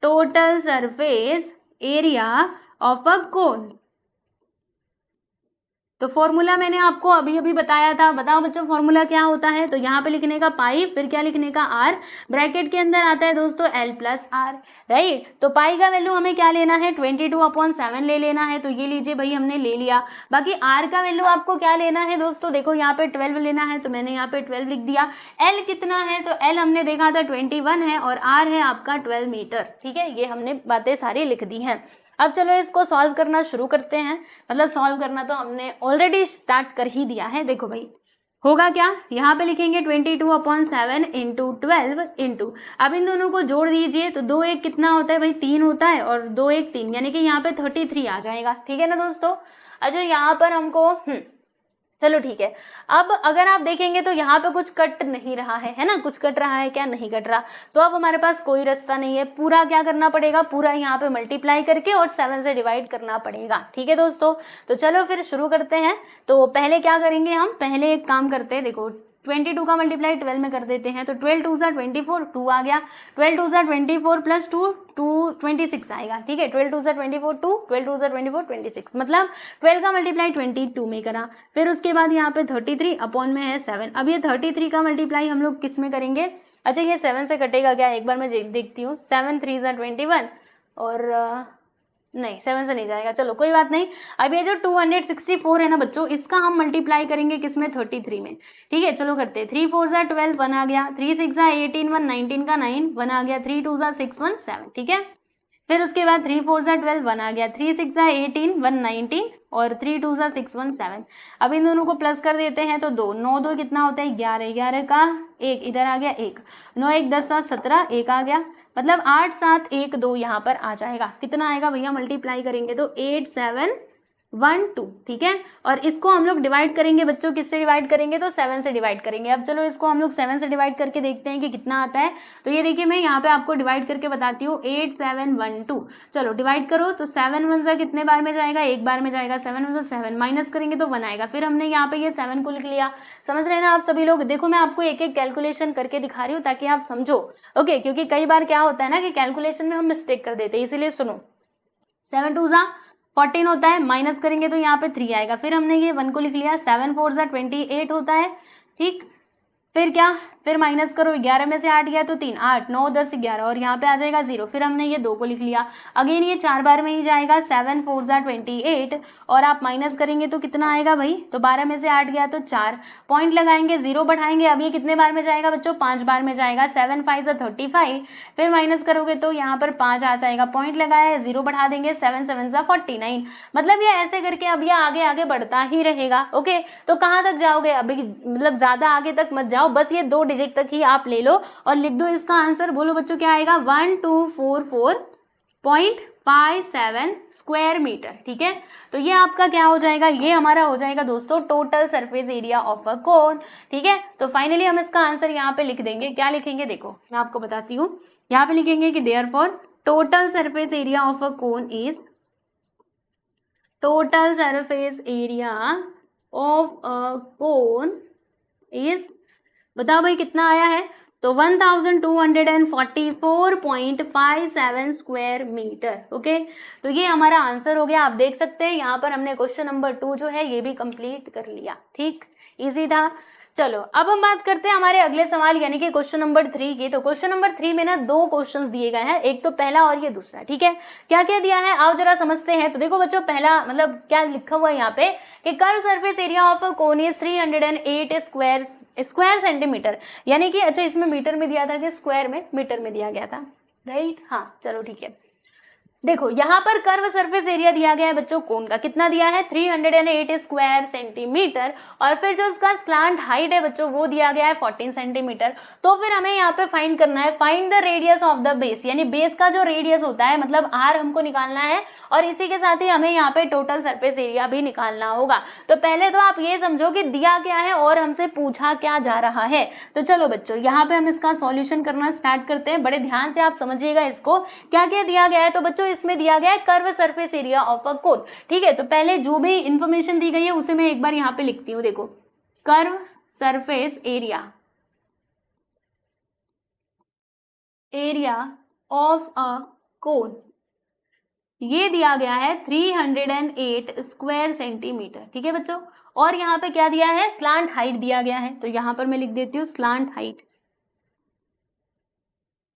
total surface area of a cone. तो फॉर्मूला मैंने आपको अभी अभी बताया था, बताओ बच्चों फॉर्मूला क्या होता है। तो यहाँ पे लिखने का पाई, फिर क्या लिखने का आर, ब्रैकेट के अंदर आता है दोस्तों एल प्लस आर, राइट। तो पाई का वैल्यू हमें क्या लेना है, 22/7 ले लेना है, तो ये लीजिए भाई हमने ले लिया। बाकी आर का वैल्यू आपको क्या लेना है दोस्तों, देखो यहाँ पे 12 लेना है, तो मैंने यहाँ पे 12 लिख दिया। एल कितना है, तो एल हमने देखा था 21 है, और आर है आपका 12 मीटर, ठीक है। ये हमने बातें सारी लिख दी हैं। अब चलो इसको सॉल्व करना शुरू करते हैं, मतलब सॉल्व करना तो हमने ऑलरेडी स्टार्ट कर ही दिया है। देखो भाई होगा क्या, यहाँ पे लिखेंगे 22/7 इंटू 12 इंटू, अब इन दोनों को जोड़ दीजिए तो 2 1 कितना होता है भाई, 3 होता है, और 2 1 3, यानी कि यहाँ पे 33 आ जाएगा, ठीक है ना दोस्तों। अच्छा यहाँ पर हमको चलो ठीक है। अब अगर आप देखेंगे तो यहाँ पे कुछ कट नहीं रहा है ना, कुछ कट रहा है क्या, नहीं कट रहा, तो अब हमारे पास कोई रास्ता नहीं है, पूरा क्या करना पड़ेगा, पूरा यहाँ पे मल्टीप्लाई करके और 7 से डिवाइड करना पड़ेगा, ठीक है दोस्तों। तो चलो फिर शुरू करते हैं। तो पहले क्या करेंगे हम, पहले एक काम करते हैं, देखो 22 का मल्टीप्लाई 12 में कर देते हैं, तो 12 2 सा 24, 2 आ गया, 12 2 सा 24 प्लस 2 26 आएगा, ठीक है। 12 2 सा 24 2, 12 2 सा 24 26, मतलब 12 का मल्टीप्लाई 22 में करा। फिर उसके बाद यहाँ पे 33 अपॉन में है 7। अब ये 33 का मल्टीप्लाई हम लोग किस में करेंगे, अच्छा ये 7 से कटेगा क्या, एक बार मैं देखती हूँ, 7 3 सा 21, और नहीं 7 से नहीं जाएगा, चलो कोई बात नहीं। अब ये जो 264 है ना बच्चों, इसका हम मल्टीप्लाई करेंगे किसमें, 33 में, ठीक है। चलो करते हैं, 3 4 सा 12 1 आ गया, 3 6 सा 18 1 19 का 9 1 आ गया, 3 2 सा 6 1 7, ठीक है। फिर उसके बाद 3 4 सा 12 1 आ गया, 3 6 सा 18 1 19, और 3 2 सा 6 1 7। अब इन दोनों को प्लस कर देते हैं तो 2 9 2 कितना होता है 11, 11 का 1 इधर आ गया 1, 9 1 10 7 17, 1 आ गया, मतलब 8 7 1 2 यहाँ पर आ जाएगा। कितना आएगा भैया, मल्टीप्लाई करेंगे तो 8 7 1 2, ठीक है। और इसको हम लोग डिवाइड करेंगे बच्चों, किससे डिवाइड करेंगे, तो 7 से डिवाइड करेंगे। अब चलो इसको हम लोग 7 से डिवाइड करके देखते हैं कि कितना आता है। तो ये देखिए मैं यहाँ पे आपको डिवाइड करके बताती हूँ, 8 7 1 2, चलो डिवाइड करो तो 7 1 सा कितने बार में जाएगा, एक बार में जाएगा, 7 1 सा 7, माइनस करेंगे तो 1 आएगा। फिर हमने यहाँ पे ये 7 को लिख लिया, समझ रहे हैं ना आप सभी लोग। देखो मैं आपको एक एक कैलकुलेशन करके दिखा रही हूँ ताकि आप समझो, ओके, क्योंकि कई बार क्या होता है ना कि कैलकुलेशन में हम मिस्टेक कर देते हैं, इसीलिए सुनो। 7 2 सा 14 होता है, माइनस करेंगे तो यहाँ पे 3 आएगा। फिर हमने ये 1 को लिख लिया, 7 4 सा 28 होता है, ठीक। फिर क्या, फिर माइनस करो, 11 में से 8 गया तो 3 8 9 10 11, और यहाँ पे आ जाएगा 0। फिर हमने ये 2 को लिख लिया, अगेन ये 4 बार में ही जाएगा, 7 4 सा 28, और आप माइनस करेंगे तो कितना आएगा भाई, तो 12 में से 8 गया तो 4, पॉइंट लगाएंगे 0 बढ़ाएंगे, अब ये कितने बार में जाएगा बच्चों, 5 बार में जाएगा, 7 5 सा 35, फिर माइनस करोगे तो यहाँ पर 5 आ जाएगा, पॉइंट लगाया 0 बढ़ा देंगे, 7 7 सा 49, मतलब ये ऐसे करके अब ये आगे आगे बढ़ता ही रहेगा, ओके। तो कहाँ तक जाओगे अभी, मतलब ज्यादा आगे तक मत जाओ, बस ये 2 डिजिट तक ही आप ले लो और लिख दो इसका आंसर। बोलो बच्चों क्या आएगा, 1244.57 स्क्वायर मीटर, ठीक है। तो ये आपका क्या हो जाएगा, ये हमारा हो जाएगा दोस्तों total surface area of a cone, ठीक है। तो फाइनली हम इसका आंसर यहाँ पे लिख देंगे, क्या लिखेंगे देखो मैं आपको बताती हूँ, यहाँ पे लिखेंगे कि therefore total surface area of a cone is, total surface area of a cone is, बताओ भाई कितना आया है, तो 1244.57 स्क्वायर मीटर, ओके। तो ये हमारा आंसर हो गया, आप देख सकते हैं यहाँ पर हमने क्वेश्चन नंबर 2 जो है ये भी कंप्लीट कर लिया, ठीक, इजी था। चलो अब हम बात करते हैं हमारे अगले सवाल यानी कि क्वेश्चन नंबर 3 की। तो क्वेश्चन नंबर 3 में ना 2 क्वेश्चंस दिए गए हैं, एक तो पहला और ये दूसरा, ठीक है। क्या क्या दिया है आओ जरा समझते हैं। तो देखो बच्चों पहला मतलब क्या लिखा हुआ है यहाँ पे कि curve surface area of a cone is 308 square centimetre, यानी कि अच्छा इसमें मीटर में दिया था कि स्क्वायर में, मीटर में दिया गया था, राइट, हाँ चलो ठीक है। देखो यहाँ पर कर्व सरफेस एरिया दिया गया है बच्चों कोन का, कितना दिया है 308 स्क्वायर सेंटीमीटर, और फिर जो उसका स्लांट हाइट है बच्चों वो दिया गया है 14 सेंटीमीटर। तो फिर हमें यहाँ पे फाइंड करना है, find the radius of the base, यानी बेस का जो रेडियस होता है मतलब आर हमको निकालना है, और इसी के साथ ही हमें यहाँ पे टोटल सरफेस एरिया भी निकालना होगा। तो पहले तो आप ये समझो कि दिया क्या है और हमसे पूछा क्या जा रहा है। तो चलो बच्चों यहाँ पे हम इसका सॉल्यूशन करना स्टार्ट करते हैं, बड़े ध्यान से आप समझिएगा इसको क्या क्या दिया गया है। तो बच्चों इसमें दिया गया है curve surface area of a cone, ठीक है। तो पहले जो भी इंफॉर्मेशन दी गई है उसे मैं एक बार यहाँ पे लिखती हूँ। देखो curve surface area of a cone, ये दिया गया है 308 स्क्वायर सेंटीमीटर, ठीक है बच्चों। और यहाँ पे क्या दिया है, स्लांट हाइट दिया गया है, तो यहाँ पर मैं लिख देती हूँ स्लांट हाइट।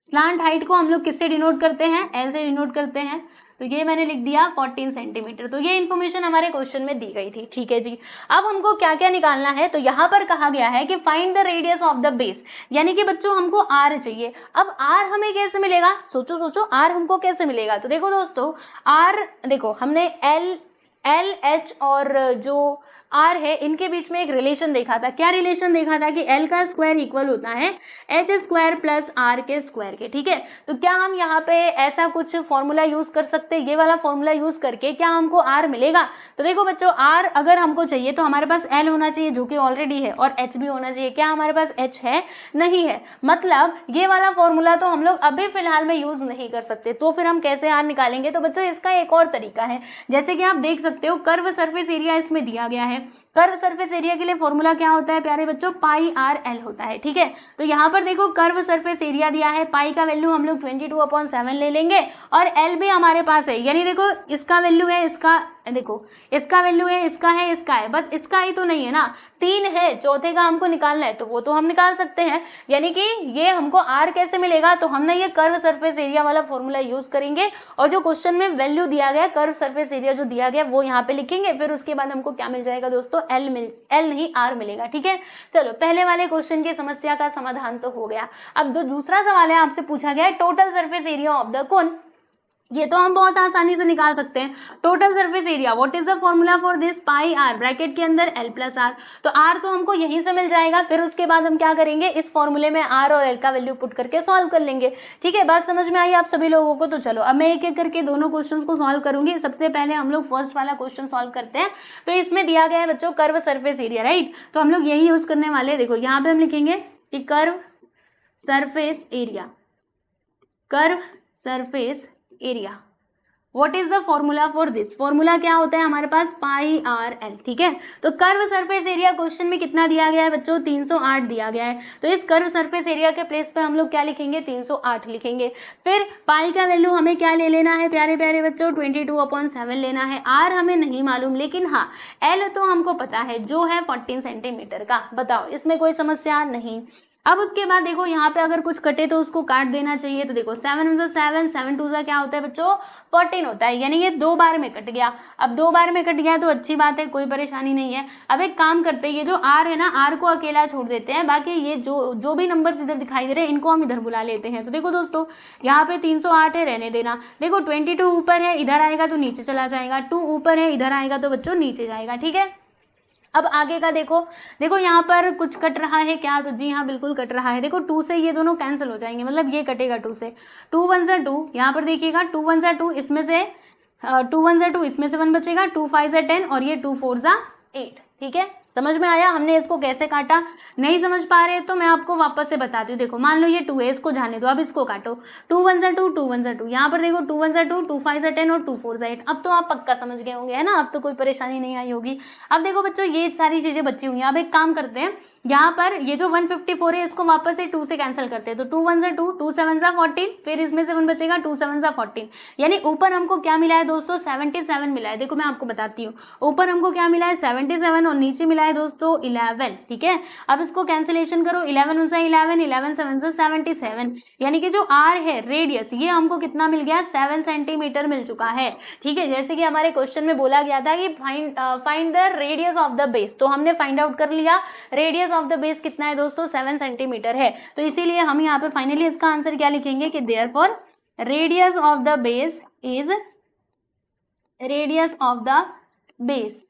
स्लांट हाइट को हम लोग किससे डिनोट करते हैं, एल से डिनोट करते हैं, तो ये मैंने लिख दिया 14 सेंटीमीटर। तो ये इन्फॉर्मेशन हमारे क्वेश्चन में दी गई थी, ठीक है जी। अब हमको क्या क्या निकालना है, तो यहाँ पर कहा गया है कि find the radius of the base, यानी कि बच्चों हमको आर चाहिए। अब आर हमें कैसे मिलेगा, सोचो सोचो आर हमको कैसे मिलेगा। तो देखो दोस्तों आर, देखो हमने एल एच और जो आर है इनके बीच में एक रिलेशन देखा था। क्या रिलेशन देखा था कि एल का स्क्वायर इक्वल होता है एच स्क्वायर प्लस आर के स्क्वायर के, ठीक है। तो क्या हम यहाँ पे ऐसा कुछ फॉर्मूला यूज कर सकते हैं, ये वाला फॉर्मूला यूज करके क्या हमको आर मिलेगा। तो देखो बच्चों आर अगर हमको चाहिए तो हमारे पास एल होना चाहिए जो कि ऑलरेडी है, और एच भी होना चाहिए। क्या हमारे पास एच है, नहीं है, मतलब ये वाला फॉर्मूला तो हम लोग अभी फिलहाल में यूज नहीं कर सकते। तो फिर हम कैसे आर निकालेंगे, तो बच्चों इसका एक और तरीका है, जैसे कि आप देख सकते हो कर्व सरफेस एरिया इसमें दिया गया है। कर्व सरफेस एरिया के लिए फॉर्मूला क्या होता है प्यारे बच्चों, पाई आर एल होता है, ठीक है। तो यहाँ पर देखो कर्व सरफेस एरिया दिया है, पाई का वैल्यू हम लोग 22/7 ले लेंगे, और एल भी हमारे पास है, यानी देखो इसका वैल्यू है, इसका देखो इसका वैल्यू है, इसका है, इसका है, बस इसका ही तो नहीं है ना, 3 है, चौथे का हमको निकालना है, तो वो तो हम निकाल सकते हैं। यानी कि ये हमको आर कैसे मिलेगा, तो हमने ये कर्व सरफेस एरिया वाला फॉर्मूला यूज करेंगे, और जो क्वेश्चन में वैल्यू दिया गया कर्व सरफेस एरिया जो दिया गया वो यहाँ पे लिखेंगे, फिर उसके बाद हमको क्या मिल जाएगा दोस्तों, एल नहीं आर मिलेगा, ठीक है। चलो पहले वाले क्वेश्चन की समस्या का समाधान तो हो गया। अब जो दूसरा सवाल है आपसे पूछा गया है total surface area of the cone, ये तो हम बहुत आसानी से निकाल सकते हैं। Total surface area, what is the formula for this, pi r bracket के अंदर एल प्लस आर। तो आर तो हमको यहीं से मिल जाएगा, फिर उसके बाद हम क्या करेंगे, इस फॉर्मूले में आर और एल का वैल्यू पुट करके सॉल्व कर लेंगे, ठीक है। बात समझ में आई आप सभी लोगों को। तो चलो अब मैं एक एक करके दोनों क्वेश्चंस को सॉल्व करूंगी। सबसे पहले हम लोग फर्स्ट वाला क्वेश्चन सॉल्व करते हैं। तो इसमें दिया गया है बच्चों कर्व सरफेस एरिया, राइट। तो हम लोग यही यूज करने वाले हैं। देखो यहाँ पे हम लिखेंगे कि curve surface area, curve surface area, what is the formula for this, formula क्या होता है हमारे पास, पाई आर एल, ठीक है। तो कर्व सरफेस एरिया क्वेश्चन में कितना दिया गया है बच्चों, 308 दिया गया है। तो इस कर्व सरफेस एरिया के प्लेस पे हम लोग क्या लिखेंगे, 308 लिखेंगे। फिर पाई का वैल्यू हमें क्या ले लेना है प्यारे प्यारे बच्चों, 22/7 लेना है। आर हमें नहीं मालूम, लेकिन हाँ एल तो हमको पता है जो है 14 सेंटीमीटर का। बताओ इसमें कोई समस्या नहीं। अब उसके बाद देखो यहाँ पे अगर कुछ कटे तो उसको काट देना चाहिए। तो देखो 7 × 7, 7 2 क्या होता है बच्चों, 14 होता है, यानी ये 2 बार में कट गया। अब 2 बार में कट गया तो अच्छी बात है, कोई परेशानी नहीं है। अब एक काम करते हैं, ये जो आर है ना, आर को अकेला छोड़ देते हैं, बाकी ये जो भी नंबर इधर दिखाई दे रहे हैं इनको हम इधर बुला लेते हैं। तो देखो दोस्तों यहाँ पे 308 है, रहने देना। देखो 22 ऊपर है, इधर आएगा तो नीचे चला जाएगा, 2 ऊपर है, इधर आएगा तो बच्चों नीचे जाएगा, ठीक है। अब आगे का देखो, देखो यहाँ पर कुछ कट रहा है क्या, तो जी हाँ बिल्कुल कट रहा है। देखो 2 से ये दोनों कैंसिल हो जाएंगे, मतलब ये कटेगा 2 से, 2 1 × 2, यहाँ पर देखिएगा 2 1 × 2, इसमें से 2 1 × 2, इसमें से 1 बचेगा, 2 5 × 10 और ये 2 4 × 8, ठीक है। समझ में आया हमने इसको कैसे काटा। नहीं समझ पा रहे तो मैं आपको वापस से बताती हूँ। देखो मान लो ये 2 है, इसको जाने दो, अब इसको काटो, 2 1 × 2, 2 1 × 2, यहाँ पर देखो 2 1 × 2, 2 5 × 10 और 2 4 × 8। अब तो आप पक्का समझ गए होंगे, है ना, अब तो कोई परेशानी नहीं आई होगी। अब देखो बच्चों ये सारी चीजें बची हुई हैं। अब एक काम करते हैं, यहाँ पर ये जो 154 है इसको वापस से 2 से कैंसिल करते हैं। तो 2 1 × 2, 2 7 × 14, फिर इसमें से 1 बचेगा, 2 7 × 14, यानी ऊपर हमको क्या मिला है दोस्तों, 77 मिला है। देखो मैं आपको बताती हूँ, ऊपर हमको क्या मिला है 77 और नीचे मिला है दोस्तों 11, ठीक है। अब इसको कैंसिलेशन करो, 11 × 11, 11 7 × 77, यानी कि जो आर है रेडियस, ये हमको कितना मिल गया, 7 सेंटीमीटर मिल चुका है, ठीक है। जैसे कि हमारे क्वेश्चन में बोला गया था कि find the radius of the base, तो हमने फाइंड आउट कर लिया रेडियस ऑफ द बेस कितना है दोस्तों, 7 सेंटीमीटर है। तो इसीलिए हम यहाँ पे फाइनली इसका आंसर क्या लिखेंगे कि therefore radius of the base is radius of the base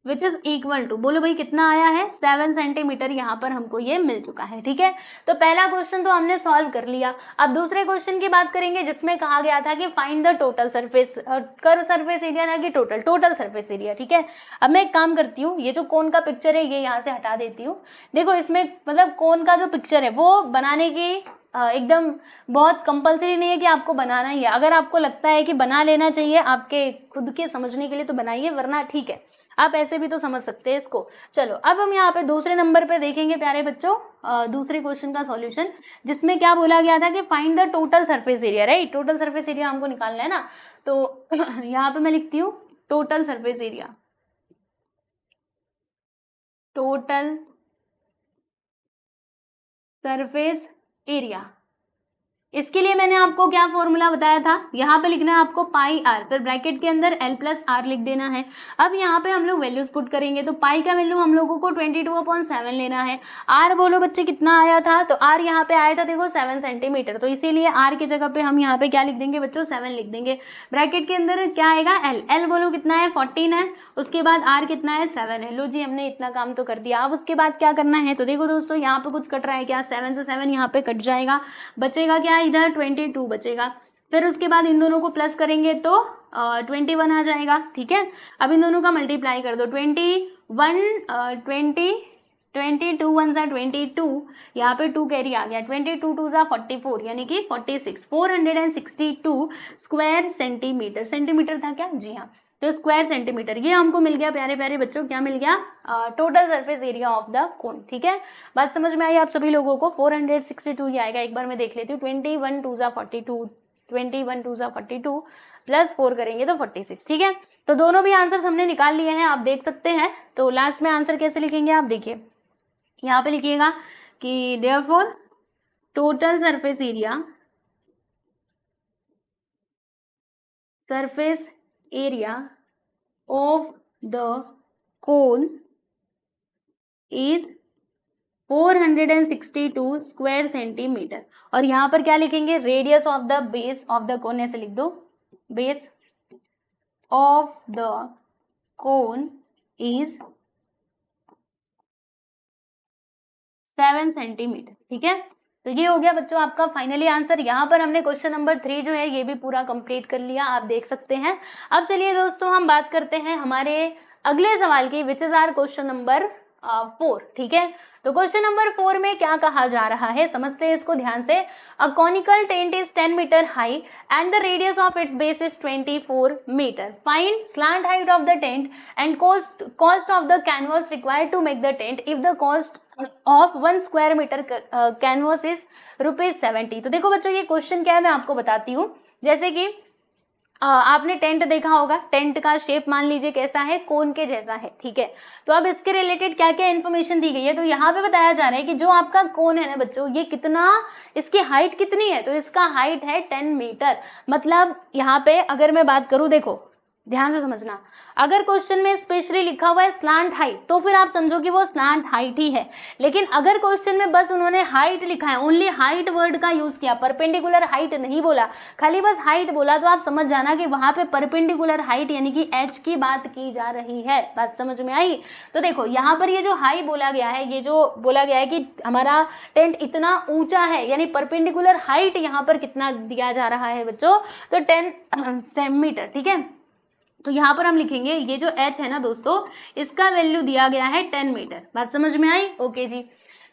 which is equal to, बोलो भाई कितना आया है 7 सेंटीमीटर, यहाँ पर हमको ये मिल चुका है। ठीक है, तो पहला क्वेश्चन तो हमने सॉल्व कर लिया। अब दूसरे क्वेश्चन की बात करेंगे जिसमें कहा गया था कि find the total surface, curve surface area था कि टोटल सरफेस एरिया। ठीक है, अब मैं एक काम करती हूँ, ये जो कोन का पिक्चर है ये यहाँ से हटा देती हूँ। देखो इसमें मतलब कोन का जो पिक्चर है वो बनाने की एकदम बहुत कंपलसरी नहीं है कि आपको बनाना ही है। अगर आपको लगता है कि बना लेना चाहिए आपके खुद के समझने के लिए तो बनाइए, वरना ठीक है आप ऐसे भी तो समझ सकते हैं इसको। चलो अब हम यहाँ पे दूसरे नंबर पे देखेंगे प्यारे बच्चों दूसरे क्वेश्चन का सॉल्यूशन, जिसमें क्या बोला गया था कि find the total surface area. Right, total surface area हमको निकालना है ना, तो यहाँ पे मैं लिखती हूँ total surface area, total surface area. इसके लिए मैंने आपको क्या फॉर्मूला बताया था, यहाँ पे लिखना है आपको पाई आर, फिर ब्रैकेट के अंदर एल प्लस आर लिख देना है। अब यहाँ पे हम लोग वैल्यूज पुट करेंगे, तो पाई का वैल्यू हम लोगों को 22/7 लेना है। आर बोलो बच्चे कितना आया था, तो आर यहाँ पे आया था देखो 7 सेंटीमीटर, तो इसीलिए आर की जगह पे हम यहाँ पे क्या लिख देंगे बच्चों 7 लिख देंगे। ब्रैकेट के अंदर क्या आएगा एल, एल बोलो कितना है 14 है, उसके बाद आर कितना है 7 है। लो जी हमने इतना काम तो कर दिया। अब उसके बाद क्या करना है, तो देखो दोस्तों यहाँ पे कुछ कट रहा है क्या, 7 से 7 यहाँ पे कट जाएगा, बचेगा क्या इधर 22 बचेगा। फिर उसके बाद इन दोनों को प्लस करेंगे तो 21 आ जाएगा। ठीक है, अब इन दोनों का मल्टीप्लाई कर दो, 22 1 सा 22, यहाँ पे 2 कैरी आ गया, 22 2 सा 44 यानी कि 46, 462 स्क्वायर सेंटीमीटर। सेंटीमीटर था क्या, जी हाँ, तो स्क्वायर सेंटीमीटर ये हमको मिल गया प्यारे प्यारे बच्चों, क्या मिल गया total surface area of the कोन। ठीक है, बात समझ में आई आप सभी लोगों को। 462 ही आएगा, एक बार मैं देख लेती हूँ, 21 2 सा 42, 21 2 सा 42 प्लस 4 करेंगे तो 46। ठीक है, तो दोनों भी आंसर्स हमने निकाल लिए हैं, आप देख सकते हैं। तो लास्ट में आंसर कैसे लिखेंगे आप देखिए, यहाँ पे लिखिएगा कि therefore total surface area, surface area of the cone is 462 square centimetre. और यहाँ पर क्या लिखेंगे, radius of the base of the कोन, ऐसे लिख दो, base of the cone is 7 centimetre. ठीक है, तो ये हो गया बच्चों आपका फाइनली आंसर। यहाँ पर हमने क्वेश्चन नंबर 3 जो है ये भी पूरा कंप्लीट कर लिया, आप देख सकते हैं। अब चलिए दोस्तों हम बात करते हैं हमारे अगले सवाल की, which is our question number 4। ठीक है, तो क्वेश्चन नंबर 4 में क्या कहा जा रहा है समझते हैं इसको ध्यान से। A conical tent is 10 metre high and the radius of its base is 24 metre. Find slant height of the tent and cost of the canvas required to make the tent if the cost of 1 square metre canvas is ₹70। तो देखो बच्चों ये question क्या है मैं आपको बताती हूँ। जैसे कि आपने टेंट देखा होगा, टेंट का शेप मान लीजिए कैसा है, कोन के जैसा है। ठीक है, तो अब इसके रिलेटेड क्या क्या इन्फॉर्मेशन दी गई है, तो यहाँ पे बताया जा रहा है कि जो आपका कोन है ना बच्चों, ये कितना, इसकी हाइट कितनी है, तो इसका हाइट है 10 मीटर। मतलब यहाँ पे अगर मैं बात करूँ, देखो ध्यान से समझना, अगर क्वेश्चन में स्पेशली लिखा हुआ है स्लैंट हाइट तो फिर आप समझो कि वो स्लैंट हाइट ही है। लेकिन अगर क्वेश्चन में बस उन्होंने हाइट लिखा है, ओनली हाइट वर्ड का यूज किया, परपेंडिकुलर हाइट नहीं बोला, खाली बस हाइट बोला, तो आप समझ जाना कि वहां पे परपेंडिकुलर हाइट यानी कि h की बात की जा रही है। बात समझ में आई। तो देखो यहाँ पर ये जो हाई बोला गया है, ये जो बोला गया है कि हमारा टेंट इतना ऊंचा है, यानी परपेंडिकुलर हाइट यहाँ पर कितना दिया जा रहा है बच्चों, तो 10 मीटर। ठीक है, तो यहाँ पर हम लिखेंगे ये जो h है ना दोस्तों, इसका वैल्यू दिया गया है 10 मीटर। बात समझ में आई, ओके जी।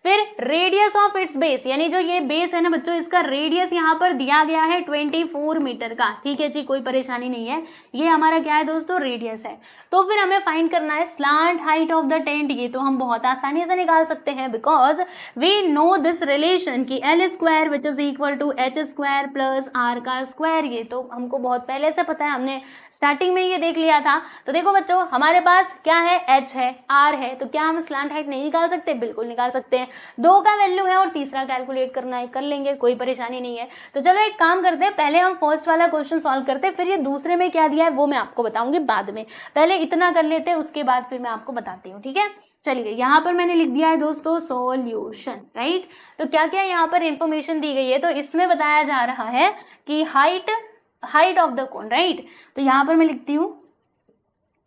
फिर रेडियस ऑफ इट्स बेस, यानी जो ये बेस है ना बच्चों, इसका रेडियस यहाँ पर दिया गया है 24 मीटर का। ठीक है जी, कोई परेशानी नहीं है, ये हमारा क्या है दोस्तों, रेडियस है। तो फिर हमें फाइंड करना है slant height of the tent. ये तो हम बहुत आसानी से निकाल सकते हैं, because we know this relation की L square which is equal to H square plus R का स्क्वायर। ये तो हमको बहुत पहले से पता है, हमने स्टार्टिंग में ये देख लिया था। तो देखो बच्चों हमारे पास क्या है, एच है, आर है, तो क्या हम स्लैंट हाइट नहीं निकाल सकते, बिल्कुल निकाल सकते हैं। हैं, 2 का वैल्यू है और तीसरा कैलकुलेट करना है, कर लेंगे, कोई परेशानी नहीं है। तो चलो एक काम करते हैं, पहले हम फर्स्ट वाला क्वेश्चन सॉल्व करते हैं, फिर ये दूसरे में क्या दिया है वो मैं आपको बताऊंगी बाद में, पहले इतना कर लेते हैं, उसके बाद फिर मैं आपको बताती हूँ, ठीक है। चलिए यहाँ पर मैंने लिख दिया है दोस्तों सॉल्यूशन, राइट। तो क्या क्या यहाँ पर इंफॉर्मेशन दी गई है, तो इसमें बताया जा रहा है कि height of the cone, right. तो यहाँ पर मैं लिखती हूँ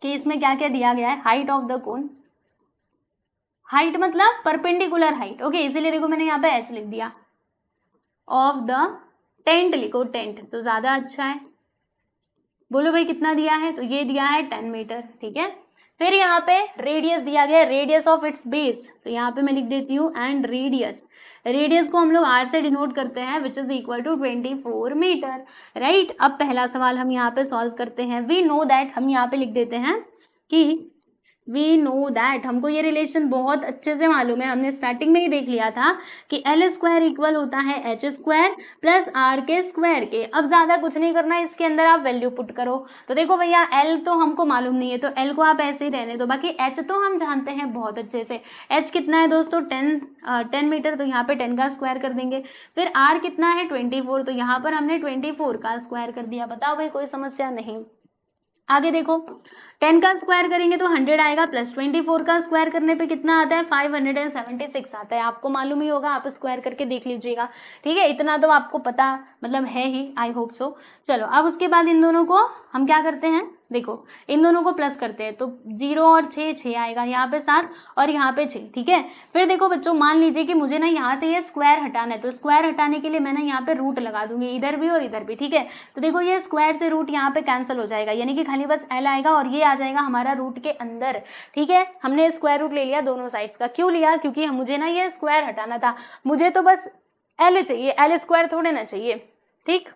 कि इसमें क्या क्या दिया गया है, height of the cone, height मतलब परपेंडिकुलर हाइट, ओके, इसीलिए देखो मैंने यहाँ पे एच लिख दिया, ऑफ द टेंट लिखो, टेंट तो ज्यादा अच्छा है। बोलो भाई कितना दिया है, तो ये दिया है 10 मीटर, ठीक है। फिर यहाँ पे रेडियस दिया गया है, रेडियस ऑफ इट्स बेस, तो यहाँ पे मैं लिख देती हूँ एंड रेडियस को हम लोग r से डिनोट करते हैं, which is equal to 24 metre, right. अब पहला सवाल हम यहाँ पे सॉल्व करते हैं। वी नो दैट, हम यहाँ पे लिख देते हैं कि वी नो दैट, हमको ये रिलेशन बहुत अच्छे से मालूम है, हमने स्टार्टिंग में ही देख लिया था कि एल स्क्वायर इक्वल होता है एच स्क्वायर प्लस आर के स्क्वायर के। अब ज्यादा कुछ नहीं करना है, इसके अंदर आप वैल्यू पुट करो। तो देखो भैया एल तो हमको मालूम नहीं है, तो एल को आप ऐसे ही रहने दो, बाकी एच तो हम जानते हैं बहुत अच्छे से। एच कितना है दोस्तों 10 मीटर, तो यहाँ पे 10 का स्क्वायर कर देंगे। फिर आर कितना है 24, तो यहाँ पर हमने 24 का स्क्वायर कर दिया। बताओ भाई कोई समस्या नहीं। आगे देखो 10 का स्क्वायर करेंगे तो 100 आएगा, प्लस 24 का स्क्वायर करने पे कितना आता है 576 आता है। आपको मालूम ही होगा, आप स्क्वायर करके देख लीजिएगा, ठीक है। इतना तो आपको पता मतलब है ही, आई होप सो। चलो अब उसके बाद इन दोनों को हम क्या करते हैं, देखो इन दोनों को प्लस करते हैं, तो 0 और 6 आएगा, यहाँ पे 7 और यहाँ पे 6, ठीक है। फिर देखो बच्चों मान लीजिए कि मुझे ना यहाँ से ये स्क्वायर हटाना है, तो स्क्वायर हटाने के लिए मैं ना यहाँ पे रूट लगा दूंगी, इधर भी और इधर भी, ठीक है। तो देखो ये स्क्वायर से रूट यहाँ पे कैंसिल हो जाएगा, यानी कि खाली बस एल आएगा और ये आ जाएगा हमारा रूट के अंदर, ठीक है। हमने स्क्वायर रूट ले लिया दोनों साइड्स का, क्यों लिया, क्योंकि मुझे ना ये स्क्वायर हटाना था, मुझे तो बस एल चाहिए, एल स्क्वायर थोड़े ना चाहिए, ठीक।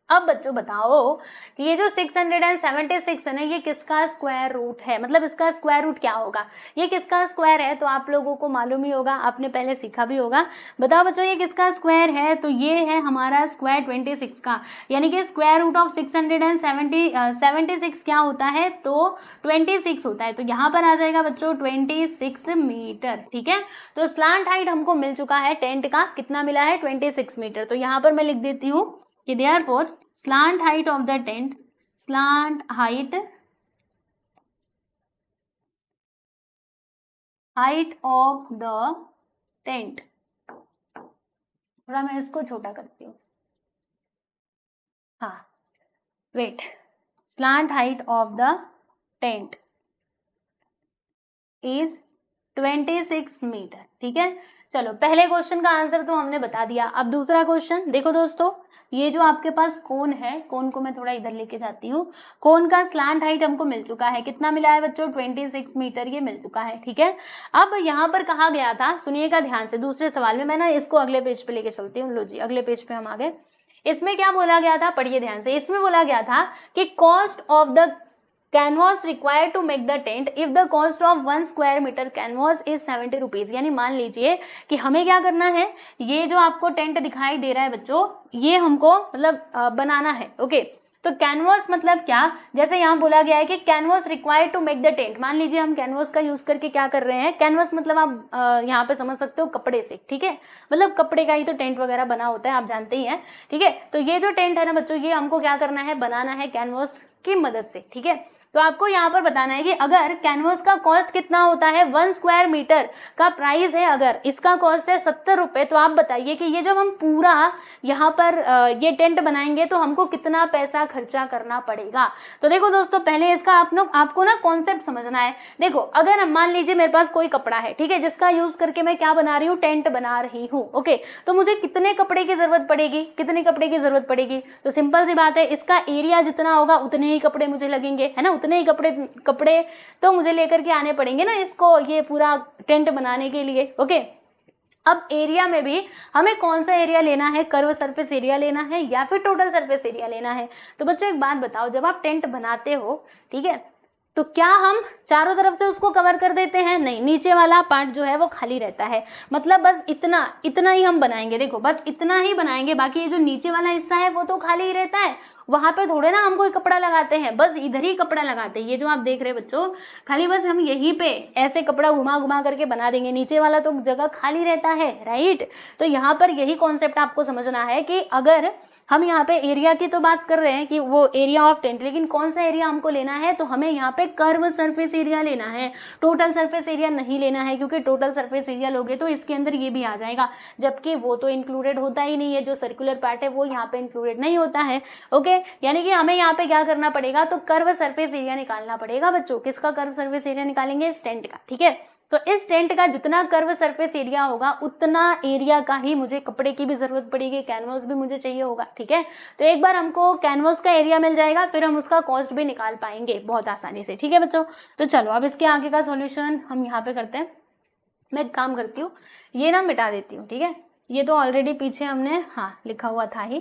अब बच्चों बताओ कि ये जो 676 है ना, ये किसका स्क्वायर रूट है, मतलब इसका स्क्वायर रूट क्या होगा, ये किसका स्क्वायर है, तो आप लोगों को मालूम ही होगा, आपने पहले सीखा भी होगा। बताओ बच्चों ये किसका स्क्वायर है, तो ये है हमारा स्क्वायर 26 का, यानी कि स्क्वायर रूट ऑफ 676 क्या होता है, तो 26 होता है। तो यहाँ पर आ जाएगा बच्चों 26 मीटर, ठीक है। तो स्लांट हाइट हमको मिल चुका है टेंट का, कितना मिला है 26 मीटर। तो यहाँ पर मैं लिख देती हूँ कि therefore slant height of the tent, slant height of the tent, थोड़ा मैं इसको छोटा करती हूँ, हाँ wait, slant height of the tent is 26 metre, ठीक है। चलो पहले क्वेश्चन का आंसर तो हमने बता दिया। अब दूसरा क्वेश्चन देखो दोस्तों, ये जो आपके पास कोन है, कोन को मैं थोड़ा इधर लेके जाती हूँ, कोन का स्लांट हाइट हमको मिल चुका है, कितना मिला है बच्चों 26 मीटर ये मिल चुका है, ठीक है। अब यहाँ पर कहा गया था, सुनिएगा ध्यान से, दूसरे सवाल में मैं ना इसको अगले पेज पे लेके चलती हूँ, लो जी अगले पेज पे हम आ गए। इसमें क्या बोला गया था, पढ़िए ध्यान से। इसमें बोला गया था कि cost of the canvas required to make the tent if the cost of 1 square metre canvas is 70 rupees. यानी मान लीजिए कि हमें क्या करना है, ये जो आपको टेंट दिखाई दे रहा है बच्चों, ये हमको मतलब बनाना है, ओके। तो कैनवास मतलब क्या, जैसे यहाँ बोला गया है कि canvas required to make the tent, मान लीजिए हम कैनवास का यूज करके क्या कर रहे हैं, कैनवास मतलब आप यहाँ पे समझ सकते हो कपड़े से, ठीक है, मतलब कपड़े का ही तो टेंट वगैरह बना होता है, आप जानते ही हैं, ठीक है। तो ये जो टेंट है ना बच्चों, ये हमको क्या करना है, बनाना है कैनवास की मदद से, ठीक है। तो आपको यहाँ पर बताना है कि अगर कैनवास का कॉस्ट कितना होता है, 1 स्क्वायर मीटर का प्राइस है, अगर इसका कॉस्ट है 70 रुपए, तो आप बताइए कि ये जब हम पूरा यहाँ पर ये टेंट बनाएंगे तो हमको कितना पैसा खर्चा करना पड़ेगा। तो देखो दोस्तों, पहले इसका आपको ना कॉन्सेप्ट समझना है। देखो अगर मान लीजिए मेरे पास कोई कपड़ा है, ठीक है, जिसका यूज करके मैं क्या बना रही हूँ, टेंट बना रही हूँ, ओके। तो मुझे कितने कपड़े की जरूरत पड़ेगी, कितने कपड़े की जरूरत पड़ेगी, तो सिंपल सी बात है, इसका एरिया जितना होगा उतने ही कपड़े मुझे लगेंगे, है ना, उतने ही कपड़े तो मुझे लेकर के आने पड़ेंगे ना इसको, ये पूरा टेंट बनाने के लिए, ओके। अब एरिया में भी हमें कौन सा एरिया लेना है, कर्व सरफेस एरिया लेना है या फिर टोटल सरफेस एरिया लेना है। तो बच्चों एक बात बताओ, जब आप टेंट बनाते हो, ठीक है, तो क्या हम चारों तरफ से उसको कवर कर देते हैं? नहीं, नीचे वाला पार्ट जो है वो खाली रहता है। मतलब बस इतना ही हम बनाएंगे, देखो बस इतना ही बनाएंगे, बाकी ये जो नीचे वाला हिस्सा है वो तो खाली ही रहता है। वहां पे थोड़े ना हम कोई कपड़ा लगाते हैं, बस इधर ही कपड़ा लगाते हैं। ये जो आप देख रहे हैं बच्चों, खाली बस हम यहीं पे ऐसे कपड़ा घुमा घुमा करके बना देंगे, नीचे वाला तो जगह खाली रहता है, राइट। तो यहाँ पर यही कॉन्सेप्ट आपको समझना है कि अगर हम यहाँ पे एरिया की तो बात कर रहे हैं कि वो एरिया ऑफ टेंट, लेकिन कौन सा एरिया हमको लेना है? तो हमें यहाँ पे कर्व सरफेस एरिया लेना है, टोटल सरफेस एरिया नहीं लेना है, क्योंकि टोटल सरफेस एरिया लोगे तो इसके अंदर ये भी आ जाएगा, जबकि वो तो इंक्लूडेड होता ही नहीं है, जो सर्कुलर पार्ट है वो यहाँ पे इंक्लूडेड नहीं होता है। ओके, यानी कि हमें यहाँ पे क्या करना पड़ेगा? तो कर्व सरफेस एरिया निकालना पड़ेगा बच्चों। किसका कर्व सरफेस एरिया निकालेंगे? इस टेंट का, ठीक है। तो इस टेंट का जितना कर्व सरफेस एरिया होगा उतना एरिया का ही मुझे कपड़े की भी जरूरत पड़ेगी, कैनवास भी मुझे चाहिए होगा, ठीक है। तो एक बार हमको कैनवास का एरिया मिल जाएगा, फिर हम उसका कॉस्ट भी निकाल पाएंगे बहुत आसानी से, ठीक है बच्चों। तो चलो अब इसके आगे का सॉल्यूशन हम यहाँ पे करते हैं। मैं एक काम करती हूँ, ये ना मिटा देती हूँ, ठीक है। ये तो ऑलरेडी पीछे हमने लिखा हुआ था ही,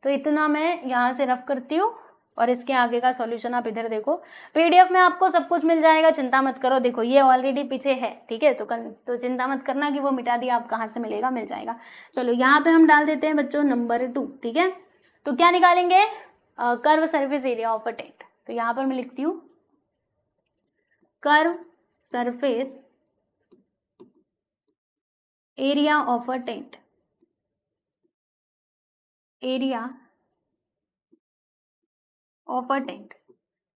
तो इतना मैं यहाँ से रफ करती हूँ और इसके आगे का सॉल्यूशन आप इधर देखो। पीडीएफ में आपको सब कुछ मिल जाएगा, चिंता मत करो। देखो ये ऑलरेडी पीछे है, ठीक है। तो चिंता मत करना कि वो मिटा दिया, आप कहाँ से मिलेगा, मिल जाएगा। चलो यहाँ पे हम डाल देते हैं बच्चों नंबर 2, ठीक है। तो क्या निकालेंगे? Curve surface area of a tent. तो यहाँ पर मैं लिखती हूँ curve surface area of a tent, area of a tent.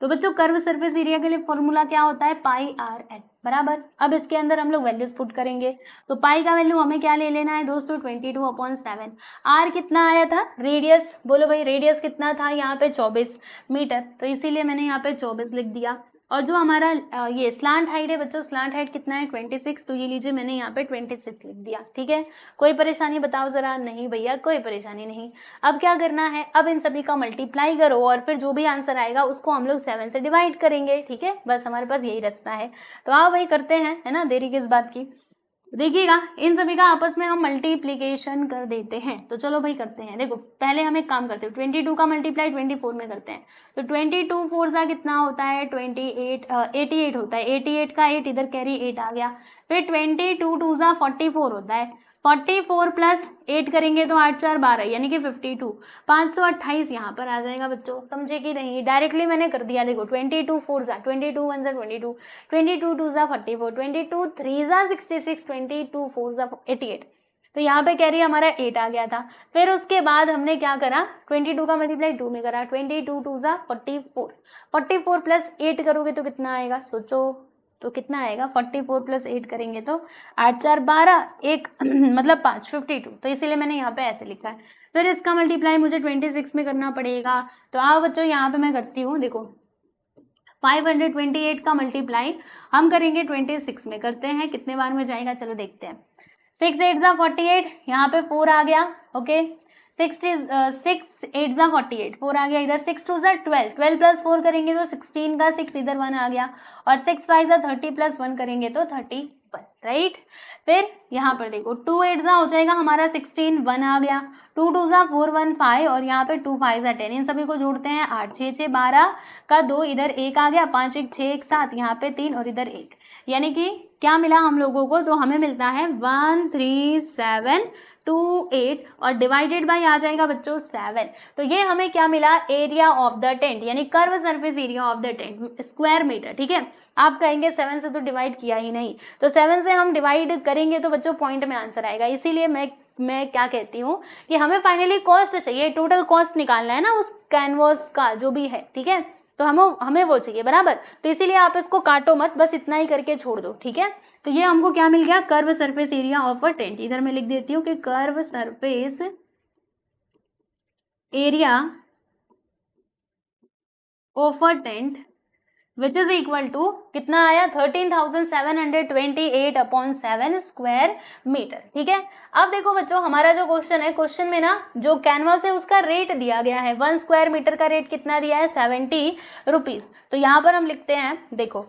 तो बच्चों कर्व सरफेस एरिया के लिए फॉर्मूला क्या होता है? पाई आर एन बराबर। अब इसके अंदर हम लोग वैल्यूज पुट करेंगे। तो पाई का वैल्यू हमें क्या ले लेना है दोस्तों? 22/7। आर कितना आया था? रेडियस बोलो भाई, रेडियस कितना था यहाँ पे? 24 मीटर। तो इसीलिए मैंने यहाँ पे 24 लिख दिया। और जो हमारा ये स्लांट हाइट है बच्चों, स्लांट हाइट कितना है? 26। तो ये लीजिए मैंने यहाँ पे 26 लिख दिया, ठीक है। कोई परेशानी बताओ जरा? नहीं भैया कोई परेशानी नहीं। अब क्या करना है? अब इन सभी का मल्टीप्लाई करो और फिर जो भी आंसर आएगा उसको हम लोग 7 से डिवाइड करेंगे, ठीक है। बस हमारे पास यही रास्ता है। तो आओ भाई करते हैं, है ना, देरी किस बात की। देखिएगा इन सभी का आपस में हम मल्टीप्लीकेशन कर देते हैं। तो चलो भाई करते हैं। देखो पहले हम एक काम करते हैं, 22 का मल्टीप्लाई 24 में करते हैं। तो 22 4 सा कितना होता है? 88 होता है। 88 का 8 इधर कैरी 8 आ गया। फिर 22 2 सा 44 होता है। 44 प्लस 8 करेंगे तो 8 4 12 यानी कि 52। 528 यहाँ पर आ जाएगा बच्चों, समझे कि नहीं? डायरेक्टली मैंने कर दिया। देखो 22 4 सा 22 1 सा 22, 22 2 सा 44, 22 3 सा 66, 22 4 सा 88। तो यहाँ पे कैरी हमारा 8 आ गया था। फिर उसके बाद हमने क्या करा? 22 का मल्टीप्लाई 2 में करा। 22 2 सा 44, 44 प्लस 8 करोगे तो कितना आएगा? सोचो तो कितना आएगा? 44 प्लस 8 करेंगे तो 8 4 12 1 मतलब 5 52। तो इसीलिए मैंने यहाँ पे ऐसे लिखा है। फिर इसका मल्टीप्लाई मुझे 26 में करना पड़ेगा। तो आओ बच्चों यहाँ पे मैं करती हूँ। देखो 528 का मल्टीप्लाई हम करेंगे 26 में, करते हैं कितने बार में जाएगा चलो देखते हैं। 6 8 सा 48, यहाँ पे 4 आ गया। ओके 6 8 सा 48, 4 आ गया इधर। 6 2 सा 12, 12 प्लस 4 करेंगे तो 16 का 6 इधर 1 आ गया। और 6 5 सा 30 प्लस 1 करेंगे तो 31, राइट। फिर यहाँ पर देखो 2 8 सा हो जाएगा हमारा 16, 1 आ गया। 2 2 सा 4 1 5 और यहाँ पे 2 5 सा 10, इन सभी को जोड़ते हैं। 8 6 6 12 का 2 इधर 1 आ गया। 5 1 6 1 7, यहाँ पे 3 और इधर 1, यानी कि क्या मिला हम लोगों को? तो हमें मिलता है 13728 और डिवाइडेड बाय आ जाएगा बच्चों 7। तो ये हमें क्या मिला? एरिया ऑफ द टेंट, यानी curve surface area of the tent square metre, ठीक है। आप कहेंगे 7 से तो डिवाइड किया ही नहीं, तो 7 से हम डिवाइड करेंगे तो बच्चों पॉइंट में आंसर आएगा। इसीलिए मैं क्या कहती हूँ कि हमें फाइनली कॉस्ट चाहिए, टोटल कॉस्ट निकालना है ना उस कैनवास का जो भी है, ठीक है। तो हमें वो चाहिए बराबर। तो इसीलिए आप इसको काटो मत, बस इतना ही करके छोड़ दो, ठीक है। तो ये हमको क्या मिल गया? Curve surface area of a tent. इधर मैं लिख देती हूँ कि curve surface area of a tent which is equal to कितना आया? 13,728/7 स्क्वायर मीटर, ठीक है। अब देखो बच्चों हमारा जो क्वेश्चन है, क्वेश्चन में ना जो कैनवास है उसका रेट दिया गया है। 1 स्क्वायर मीटर का रेट कितना दिया है? 70 रुपीज। तो यहाँ पर हम लिखते हैं, देखो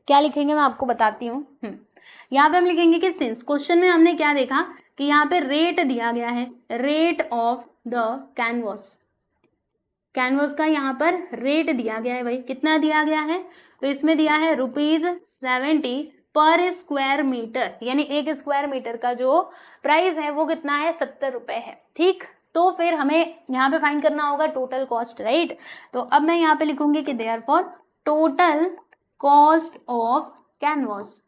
क्या लिखेंगे मैं आपको बताती हूँ। यहाँ पे हम लिखेंगे कि सिंस क्वेश्चन में हमने क्या देखा कि यहाँ पे रेट दिया गया है, rate of the canvas, canvas का यहाँ पर रेट दिया गया है भाई, कितना दिया गया है, तो इसमें दिया है ₹70 पर स्क्वायर मीटर, यानी एक स्क्वायर मीटर का जो प्राइस है वो कितना है, 70 रुपए है। ठीक, तो फिर हमें यहाँ पे फाइंड करना होगा टोटल कॉस्ट, राइट। तो अब मैं यहाँ पे लिखूंगी कि therefore total cost of canvas,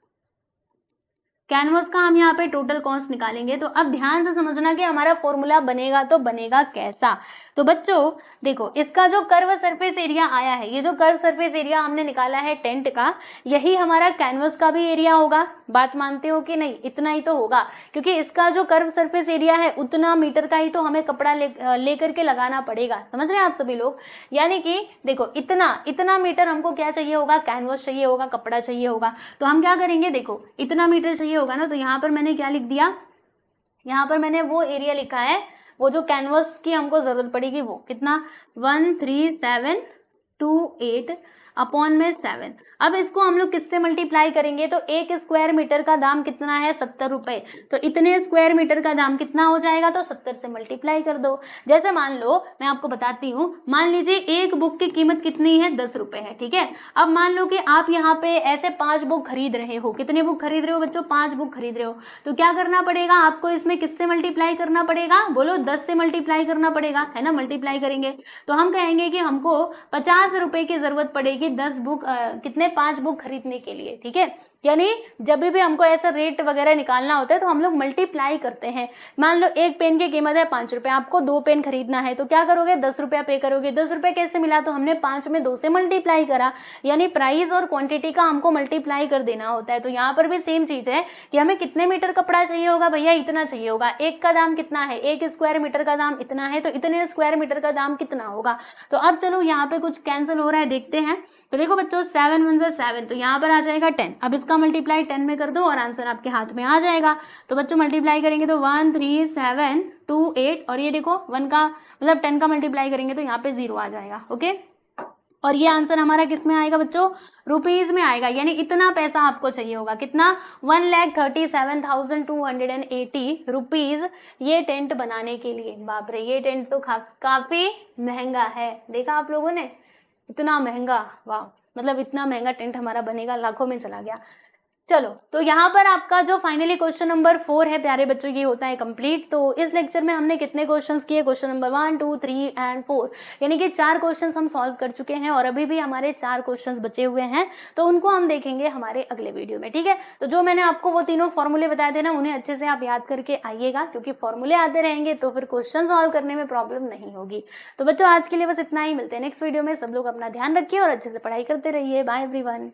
canvas का हम यहाँ पे टोटल कॉस्ट निकालेंगे। तो अब ध्यान से समझना कि हमारा फॉर्मूला बनेगा तो बनेगा कैसा। तो बच्चों देखो, इसका जो कर्व सरफेस एरिया आया है, ये जो कर्व सरफेस एरिया हमने निकाला है टेंट का, यही हमारा कैनवस का भी एरिया होगा। बात मानते हो कि नहीं, इतना ही तो होगा, क्योंकि इसका जो कर्व सरफेस एरिया है उतना मीटर का ही तो हमें कपड़ा लेकर के लगाना पड़ेगा। समझ रहे हैं आप सभी लोग, यानी कि देखो इतना मीटर हमको क्या चाहिए होगा, कैनवस चाहिए होगा, कपड़ा चाहिए होगा। तो हम क्या करेंगे, देखो इतना मीटर चाहिए होगा ना, तो यहाँ पर मैंने क्या लिख दिया, यहाँ पर मैंने वो एरिया लिखा है, वो जो कैनवस की हमको जरूरत पड़ेगी वो कितना, 13728 अपॉन में 7। अब इसको हम लोग किससे मल्टीप्लाई करेंगे, तो एक स्क्वायर मीटर का दाम कितना है, 70 रुपए। तो इतने स्क्वायर मीटर का दाम कितना हो जाएगा, तो 70 से मल्टीप्लाई कर दो। जैसे मान लो, मैं आपको बताती हूँ, मान लीजिए एक बुक की कीमत कितनी है, 10 रुपए है, ठीक है। अब मान लो कि आप यहाँ पे ऐसे 5 बुक खरीद रहे हो, कितने बुक खरीद रहे हो बच्चों, 5 बुक खरीद रहे हो। तो क्या करना पड़ेगा आपको, इसमें किससे मल्टीप्लाई करना पड़ेगा, बोलो 10 से मल्टीप्लाई करना पड़ेगा, है ना। मल्टीप्लाई करेंगे तो हम कहेंगे कि हमको 50 रुपए की जरूरत पड़ेगी 10 बुक कितने 5 बुक खरीदने के लिए, ठीक है। यानी जब भी हमको ऐसा रेट वगैरह निकालना होता है तो हम लोग मल्टीप्लाई करते हैं। मान लो एक पेन की कीमत है 5 रुपए, आपको 2 पेन खरीदना है, तो क्या करोगे, 10 रुपया पे करोगे। 10 रुपये कैसे मिला, तो हमने 5 में 2 से मल्टीप्लाई करा, यानी प्राइस और क्वांटिटी का हमको मल्टीप्लाई कर देना होता है। तो यहाँ पर भी सेम चीज है कि हमें कितने मीटर कपड़ा चाहिए होगा, भैया इतना चाहिए होगा। एक का दाम कितना है, एक स्क्वायर मीटर का दाम इतना है, तो इतने स्क्वायर मीटर का दाम कितना होगा। तो अब चलो यहाँ पे कुछ कैंसिल हो रहा है, देखते हैं। तो देखो बच्चों 7 1 7, तो यहाँ पर आ जाएगा 10। अब इसका मल्टीप्लाई 10 में कर दो और आंसर आपके हाथ में आ जाएगा। तो बच्चों मल्टीप्लाई करेंगे तो 13728, और ये देखो 1 का मतलब 10 का मल्टीप्लाई करेंगे तो यहाँ पे 0 आ जाएगा, ओके। और ये आंसर हमारा किस में आएगा बच्चों, रुपीज में आएगा। यानी इतना पैसा आपको चाहिए होगा, कितना, 1,37,280 रुपीज ये टेंट बनाने के लिए। बाप रे, ये टेंट तो काफी महंगा है। देखा आप लोगों ने, इतना महंगा, वाह, मतलब इतना महंगा टेंट हमारा बनेगा, लाखों में चला गया। चलो, तो यहाँ पर आपका जो फाइनली क्वेश्चन नंबर 4 है प्यारे बच्चों, ये होता है कंप्लीट। तो इस लेक्चर में हमने कितने क्वेश्चंस किए, क्वेश्चन नंबर 1 2 3 एंड 4, यानी कि 4 क्वेश्चंस हम सॉल्व कर चुके हैं और अभी भी हमारे 4 क्वेश्चंस बचे हुए हैं। तो उनको हम देखेंगे हमारे अगले वीडियो में, ठीक है। तो जो मैंने आपको वो तीनों फॉर्मूले बताए थे ना, उन्हें अच्छे से आप याद करके आइएगा, क्योंकि फॉर्मूले आते रहेंगे तो फिर क्वेश्चन सॉल्व करने में प्रॉब्लम नहीं होगी। तो बच्चों आज के लिए बस इतना ही, मिलते हैं नेक्स्ट वीडियो में। सब लोग अपना ध्यान रखिए और अच्छे से पढ़ाई करते रहिए। Bye everyone.